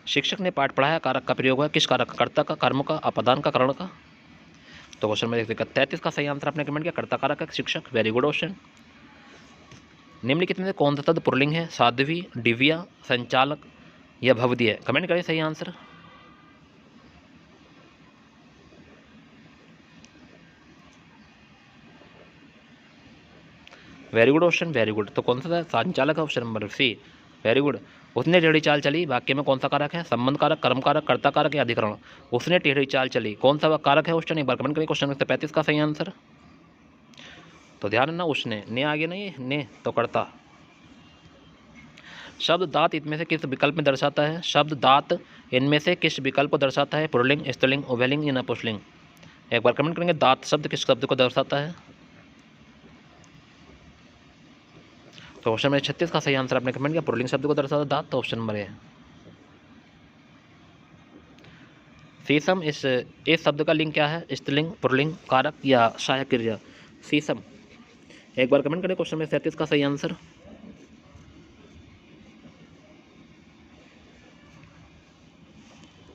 A: शिक्षक ने पाठ पढ़ाया कारक का प्रयोग है किस कारक, कर्ता का, कर्म का, अपादान का, करण का। तो क्वेश्चन नंबर 33 का सही आंसर आपने कमेंट किया कर्ता कारक है शिक्षक, वेरी गुड क्वेश्चन। निम्नलिखित में से कौन सा तद पुल्लिंग है, साध्वी, दिव्या, संचालक या भवदी है। कमेंट करें सही answer. Very good question, very good. तो कौन सा था, संचालक है option number C, very good. उसने टेढ़ी चाल चली वाक्य में कौन सा कारक है, संबंध कारक, कर्म कारक, कर्ता कारक या अधिकरण। उसने टेढ़ी चाल चली कौन सा कारक है क्वेश्चन, एक बार कमेंट करें। क्वेश्चन नंबर 35 का सही आंसर। तो ध्यान रखना उसने, ने आगे नहीं, ने तो कर्ता। शब्द दात इनमें से किस विकल्प में दर्शाता है, शब्द दात इनमें से किस विकल्प को दर्शाता है, पुल्लिंग, स्त्रीलिंग, उभयलिंग या नपुंसकलिंग। एक बार कमेंट करेंगे दात शब्द किस शब्द को दर्शाता है। तो ऑप्शन नंबर 36 का सही आंसर आपने कमेंट किया पुल्लिंग शब्द को दर्शाता दात, तो ऑप्शन नंबर ए। शीशम इस शब्द का लिंग क्या है, स्त्रीलिंग, पुल्लिंग, कारक या सहायक क्रिया। शीशम, एक बार कमेंट करें क्वेश्चन नंबर 37 का सही answer.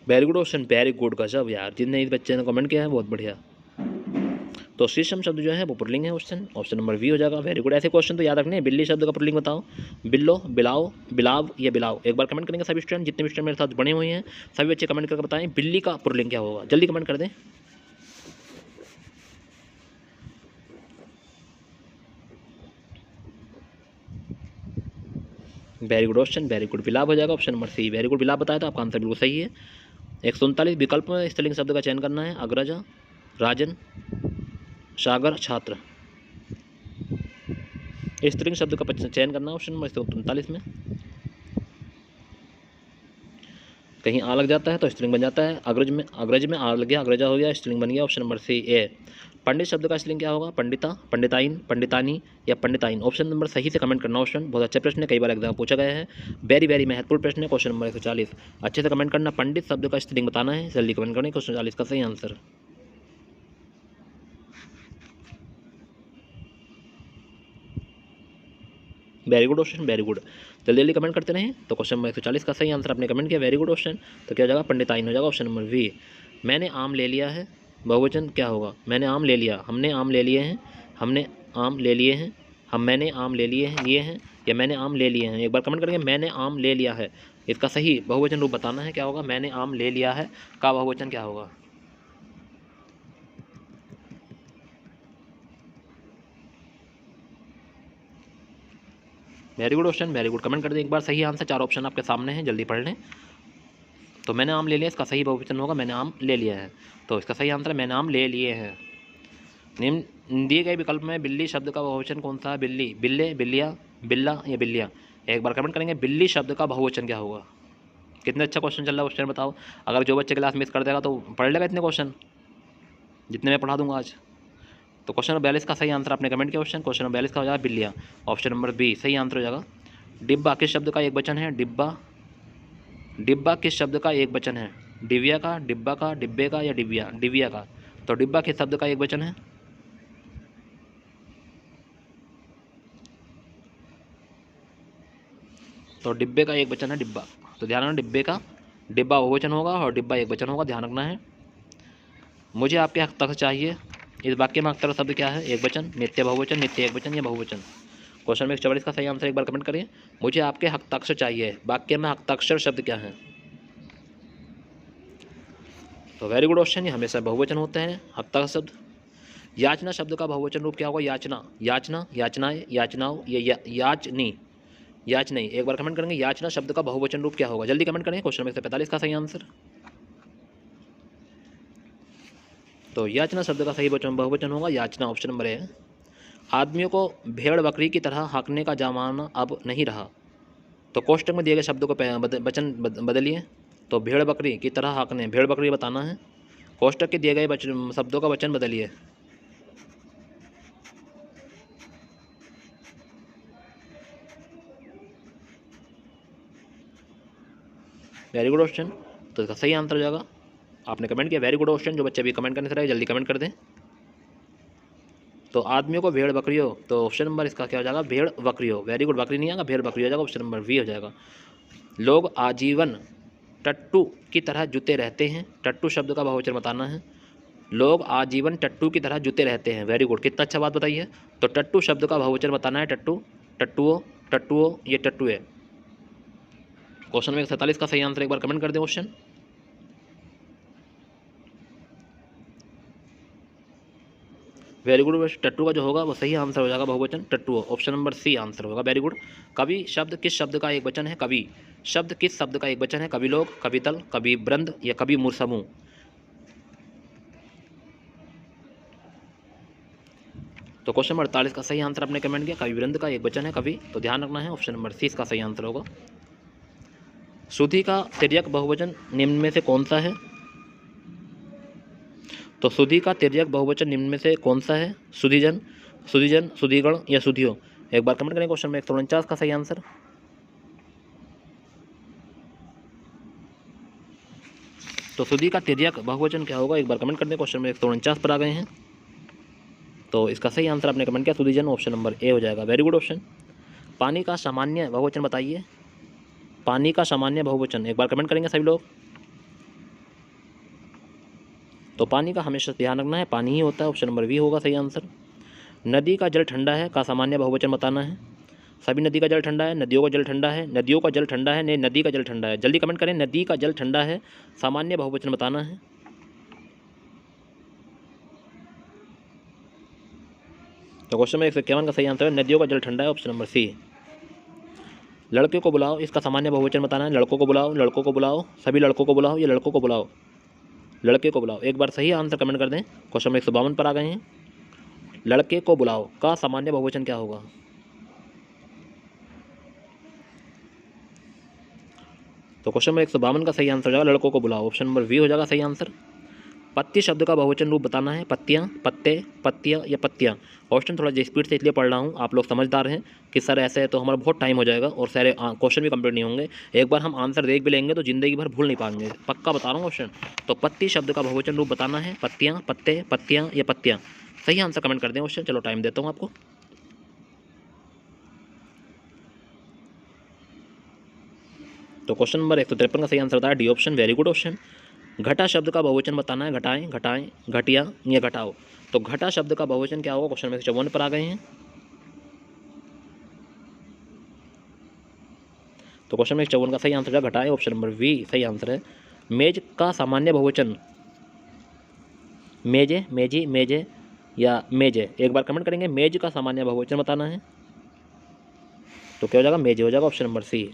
A: Very good question, very good गजब यार, जितने इस बच्चे ने कमेंट किया है बहुत बढ़िया। तो शीशम शब्द जो है वो पुल्लिंग है क्वेश्चन, ऑप्शन नंबर बी हो जाएगा, वेरी गुड। ऐसे क्वेश्चन तो याद रखने हैं। बिल्ली शब्द का पुल्लिंग बताओ, बिल्लो, बिलाओ, बिलाव या बिलाव। एक बार कमेंट करेंगे सभी स्टूडेंट, जितने भी स्टूडेंट मेरे साथ बने हुए हैं सभी बच्चे कमेंट करके बताएं बिल्ली का पुल्लिंग क्या होगा, जल्दी कमेंट कर दें। Very good question, very good, बिलाव हो जाएगा option number C, very good, बिलाव बताया तो आपका आंसर बिल्कुल सही है। 139 विकल्प में स्त्रीलिंग शब्द का चयन करना है, अग्रजा, राजन, सागर, छात्र। स्त्रीलिंग शब्द का चयन करना है ऑप्शन नंबर 139 में। कहीं आ लग जाता है तो स्त्रीलिंग बन जाता है, अग्रज में आ लग गया, अग्रजा हो गया, स्त्रीलिंग बन गया, ऑप्शन नंबर सी ए। पंडित शब्द का स्त्रीलिंग क्या होगा, पंडिता, पंडिताइन, पंडितानी या पंडिताइन। ऑप्शन नंबर सही से कमेंट करना ऑप्शन, बहुत अच्छा प्रश्न है, कई बार एग्जाम पूछा गया है, वेरी वेरी महत्वपूर्ण प्रश्न है। क्वेश्चन नंबर 140 अच्छे से कमेंट करना, पंडित शब्द का स्त्रीलिंग बताना है, जल्दी कमेंट करना। क्वेश्चन 40 का सही answer. Very good question, very good, जल्दी जल्दी कमेंट करते रहें। तो क्वेश्चन नंबर 140 का सही आंसर आपने कमेंट किया, वेरी गुड क्वेश्चन। तो क्या हो जाएगा, पंडिताइन हो जाएगा, ऑप्शन नंबर वी। मैंने आम ले लिया है, बहुवचन क्या होगा, मैंने आम ले लिया, हमने आम ले लिए हैं, हमने आम ले लिए हैं, मैंने आम ले लिए हैं या मैंने आम ले लिए हैं। एक बार कमेंट करेंगे, मैंने आम ले लिया है, इसका सही बहुवचन रूप बताना है, क्या होगा, मैंने आम ले लिया है का बहुवचन क्या होगा। Very good question, very good, comment कर दें एक बार सही आंसर। चार ऑप्शन आपके सामने हैं, जल्दी पढ़ लें। तो मैंने आम ले लिया, इसका सही बहुवचन होगा मैंने आम ले लिया है, तो इसका सही आंसर है मैंने आम ले लिए हैं। निम्न दिए गए विकल्प में बिल्ली शब्द का बहुवचन कौन सा है, बिल्ली, बिल्ले, बिल्लिया, बिल्ला या बिल्लिया। एक बार कमेंट करेंगे बिल्ली शब्द का बहुवचन क्या होगा। कितने अच्छा क्वेश्चन चल रहा है क्वेश्चन बताओ। अगर जो बच्चे क्लास मिस कर देगा तो पढ़ लेगा इतने क्वेश्चन जितने मैं पढ़ा दूंगा आज। तो क्वेश्चन नंबर 42 का सही आंसर आपने कमेंट किया क्वेश्चन नंबर 42 का हो जाएगा बिल्लिया, ऑप्शन नंबर बी सही आंसर हो जाएगा। डिब्बा किस शब्द का एक वचन है, डिब्बा, डिब्बा किस शब्द का एक वचन है, डिविया का, डिब्बा का, डिब्बे का या डिबिया, डिविया का। तो डिब्बा किस शब्द का एक वचन है, तो डिब्बे का एक वचन है डिब्बा। तो ध्यान रखना डिब्बे का, डिब्बा बहुवचन होगा और डिब्बा एक वचन होगा, ध्यान रखना है। मुझे आपके हक तक चाहिए, इस वाक्य में हक तक शब्द क्या है, एक वचन, नित्य बहुवचन, नित्य एक वचन या बहुवचन। क्वेश्चन नंबर 144 का सही आंसर एक बार कमेंट करें। मुझे आपके हस्ताक्षर चाहिए, वाक्य में हस्ताक्षर शब्द क्या है। तो वेरी गुड क्वेश्चन, ये हमेशा बहुवचन होते हैं हस्ताक्षर शब्द। याचना शब्द का बहुवचन रूप क्या होगा, याचना, याचना, याचनाएं, याचनाओं या याचनी, याचनी। एक बार कमेंट करेंगे याचना शब्द का बहुवचन रूप क्या होगा, जल्दी कमेंट करें। क्वेश्चन नंबर 145 का सही आंसर। तो याचना शब्द का सही बहुवचन होगा याचना, ऑप्शन नंबर है। आदमियों को भेड़ बकरी की तरह हाँकने का जमाना अब नहीं रहा। तो कोष्टक में दिए गए शब्दों को वचन बदलिए। तो भेड़ बकरी की तरह हाँकने, भेड़ बकरी बताना है, कोष्टक के दिए गए शब्दों का वचन बदलिए। वेरी गुड क्वेश्चन, तो इसका सही आंसर हो जाएगा, आपने कमेंट किया वेरी गुड क्वेश्चन। जो बच्चे अभी कमेंट करने से रहे जल्दी कमेंट कर दें। तो आदमियों को भेड़ बकरियों, तो ऑप्शन नंबर इसका क्या हो जाएगा, भेड़ बकरियों, वेरी गुड, बकरी नहीं आएगा भेड़ बकरी हो जाएगा, ऑप्शन नंबर वी हो जाएगा। लोग आजीवन टट्टू की तरह जुते रहते हैं। टट्टू शब्द का बहुवचन बताना है। लोग आजीवन टट्टू की तरह जुते रहते हैं। वेरी गुड, कितना अच्छा बात बताइए। तो टट्टू शब्द का बहुवचन बताना है। टट्टू, टट्टुओ, टट्टुओ, ये टट्टू है। क्वेश्चन नंबर 47 का सही आंसर एक बार कमेंट कर दें क्वेश्चन। Very good. टट्टू का जो होगा वो सही आंसर हो जाएगा बहुवचन टट्टुओ। ऑप्शन नंबर सी आंसर होगा। Very good. कवि शब्द किस शब्द का एक वचन है? कवि शब्द किस शब्द का एक वचन है? कवि लोग, कवितल, कवि वृंद या कवि समूह। तो क्वेश्चन नंबर 48 का सही आंसर आपने कमेंट किया, कवि वृंद का एक वचन है कवि, तो ध्यान रखना है। ऑप्शन नंबर सी इसका सही आंसर होगा। सुधी का तिर्यक बहुवचन निम्न में से कौन सा है? तो सुधी का तिर्यक बहुवचन निम्न में से कौन सा है? सुधीजन, सुधीजन, सुधीगण या सुधियो। एक बार कमेंट करें क्वेश्चन में 149 का सही आंसर। तो सुधी का तिर्यक बहुवचन क्या होगा? एक बार कमेंट कर दें। क्वेश्चन में 149 पर आ गए हैं। तो इसका सही आंसर आपने कमेंट किया सुधीजन, ऑप्शन नंबर ए हो जाएगा। Very good option. पानी का सामान्य बहुवचन बताइए। पानी का सामान्य बहुवचन एक बार कमेंट करेंगे सभी लोग। तो पानी का हमेशा ध्यान रखना है, पानी ही होता है। ऑप्शन नंबर बी होगा सही आंसर। नदी का जल ठंडा है का सामान्य बहुवचन बताना है। सभी नदी का जल ठंडा है, नदियों का जल ठंडा है, नदियों का जल ठंडा है, नहीं नदी का जल ठंडा है। जल्दी कमेंट करें, नदी का जल ठंडा है सामान्य बहुवचन बताना है। तो क्वेश्चन में 151 का सही आंसर है नदियों का जल ठंडा है, ऑप्शन नंबर सी। लड़के को बुलाओ इसका सामान्य बहुवचन बताना है। लड़कों को बुलाओ, लड़कों को बुलाओ, सभी लड़कों को बुलाओ या लड़कों को बुलाओ। लड़के को बुलाओ, एक बार सही आंसर कमेंट कर दें। क्वेश्चन नंबर 152 पर आ गए हैं। लड़के को बुलाओ का सामान्य बहुवचन क्या होगा? तो क्वेश्चन नंबर 152 का सही आंसर हो जाएगा लड़कों को बुलाओ, ऑप्शन नंबर बी हो जाएगा सही आंसर। पत्ती शब्द का बहुवचन रूप बताना है। पत्तियाँ, पत्ते, पत्तियाँ या पत्तियाँ। क्वेश्चन थोड़ा स्पीड से इसलिए पढ़ रहा हूँ, आप लोग समझदार हैं कि सर ऐसे है तो हमारा बहुत टाइम हो जाएगा और सारे क्वेश्चन भी कंप्लीट नहीं होंगे। एक बार हम आंसर देख भी लेंगे तो ज़िंदगी भर भूल नहीं पाएंगे, पक्का बता रहा हूँ क्वेश्चन। तो पत्ती शब्द का बहुवचन रूप बताना है। पत्तियाँ, पत्ते, पत्तियाँ या पत्तियाँ। सही आंसर कमेंट कर दें क्वेश्चन। चलो टाइम देता हूँ आपको। तो क्वेश्चन नंबर 153 का सही आंसर होता है D option. Very good option. घटा शब्द का बहुवचन बताना है। घटाएं, घटाएं, घटिया या घटाओ। तो घटा शब्द का बहुवचन क्या होगा? क्वेश्चन में 54 पर आ गए हैं। तो क्वेश्चन में 54 का सही आंसर है घटाएं, ऑप्शन नंबर बी सही आंसर है। मेज का सामान्य बहुवचन। मेजे, मेजी, मेजे या मेजे। एक बार कमेंट करेंगे मेज का सामान्य बहुवचन बताना है। तो क्या हो जाएगा? मेजे हो जाएगा, ऑप्शन नंबर सी।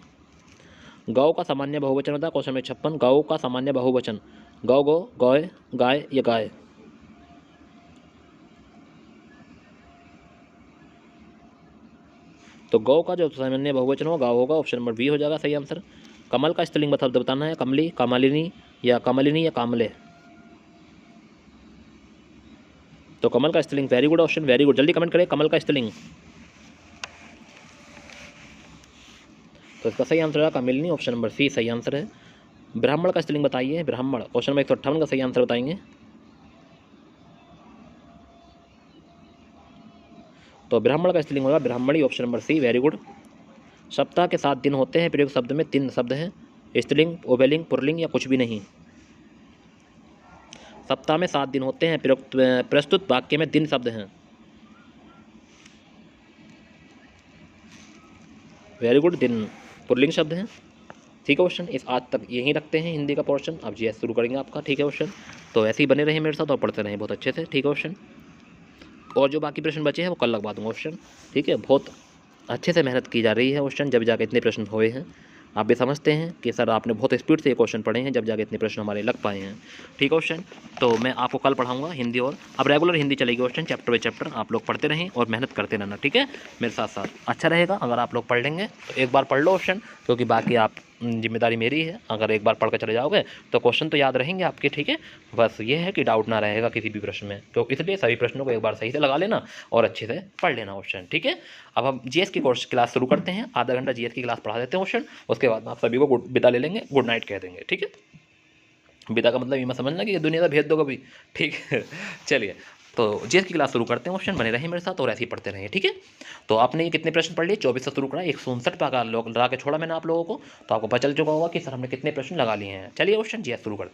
A: गौ का सामान्य बहुवचन होता है। क्वेश्चन में 56 गौ का सामान्य बहुवचन। गौ, गो, गौए, गाय या गाय। तो गौ का जो सामान्य बहुवचन होगा गाव होगा, ऑप्शन नंबर बी हो जाएगा सही आंसर। कमल का स्पेलिंग बताना है। कमली, कमलिनी या कमलिनी या कामले। तो कमल का spelling, very good option, very good. जल्दी कमेंट करें कमल का स्पेलिंग। तो इसका सही आंसर है कमलिनी, ऑप्शन नंबर सी सही आंसर है। ब्राह्मण का स्पेलिंग बताइए। ब्राह्मण, क्वेश्चन नंबर 158 का सही आंसर बताएंगे। तो ब्राह्मण का स्पेलिंग होगा ब्राह्मणी, option number C very good. सप्ताह के 7 दिन होते हैं। प्रयुक्त शब्द में 3 शब्द हैं। स्त्रीलिंग, उभयलिंग, पुल्लिंग या कुछ भी नहीं। सप्ताह में 7 दिन होते हैं। प्रस्तुत वाक्य में 3 शब्द हैं। वेरी गुड, दिन पुल्लिंग शब्द हैं। ठीक है क्वेश्चन, इस आज तक यहीं रखते हैं हिंदी का पोर्शन। अब जीएस शुरू करेंगे आपका। ठीक है क्वेश्चन, तो ऐसे ही बने रहे मेरे साथ और पढ़ते रहें बहुत अच्छे से। ठीक है क्वेश्चन, और जो बाकी प्रश्न बचे हैं वो कल लगवा दूंगा क्वेश्चन। ठीक है, बहुत अच्छे से मेहनत की जा रही है क्वेश्चन, जब जाके इतने प्रश्न हुए हैं। आप भी समझते हैं कि सर आपने बहुत स्पीड से ये क्वेश्चन पढ़े हैं, जब जाके इतने प्रश्न हमारे लग पाए हैं। ठीक है क्वेश्चन, तो मैं आपको कल पढ़ाऊंगा हिंदी, और अब रेगुलर हिंदी चलेगी क्वेश्चन, चैप्टर बाई चैप्टर। आप लोग पढ़ते रहें और मेहनत करते रहना। ठीक है, मेरे साथ साथ अच्छा रहेगा अगर आप लोग पढ़ लेंगे। तो एक बार पढ़ लो क्वेश्चन, क्योंकि बाकी आप जिम्मेदारी मेरी है। अगर एक बार पढ़ कर चले जाओगे तो क्वेश्चन तो याद रहेंगे आपके। ठीक है, बस ये है कि डाउट ना रहेगा किसी भी प्रश्न में, तो इसलिए सभी प्रश्नों को एक बार सही से लगा लेना और अच्छे से पढ़ लेना क्वेश्चन। ठीक है, अब हम जीएस की कोर्स क्लास शुरू करते हैं। आधा घंटा जीएस की क्लास पढ़ा देते हैं क्वेश्चन, उसके बाद आप सभी को विदा ले लेंगे, गुड नाइट कह देंगे। ठीक है, विदा का मतलब ये मत समझना कि ये दुनिया का भेज दो कभी। ठीक है, चलिए तो जीएस की क्लास शुरू करते हैं ऑप्शन, बने रहिए मेरे साथ और ऐसे ही पढ़ते रहिए, ठीक है। तो आपने ये कितने प्रश्न पढ़ लिए, 24 से शुरू करा, 159 का लगा के छोड़ा मैंने आप लोगों को, तो आपको पता चल चुका होगा कि सर हमने कितने प्रश्न लगा लिए हैं। चलिए ऑप्शन जीएस शुरू करते हैं।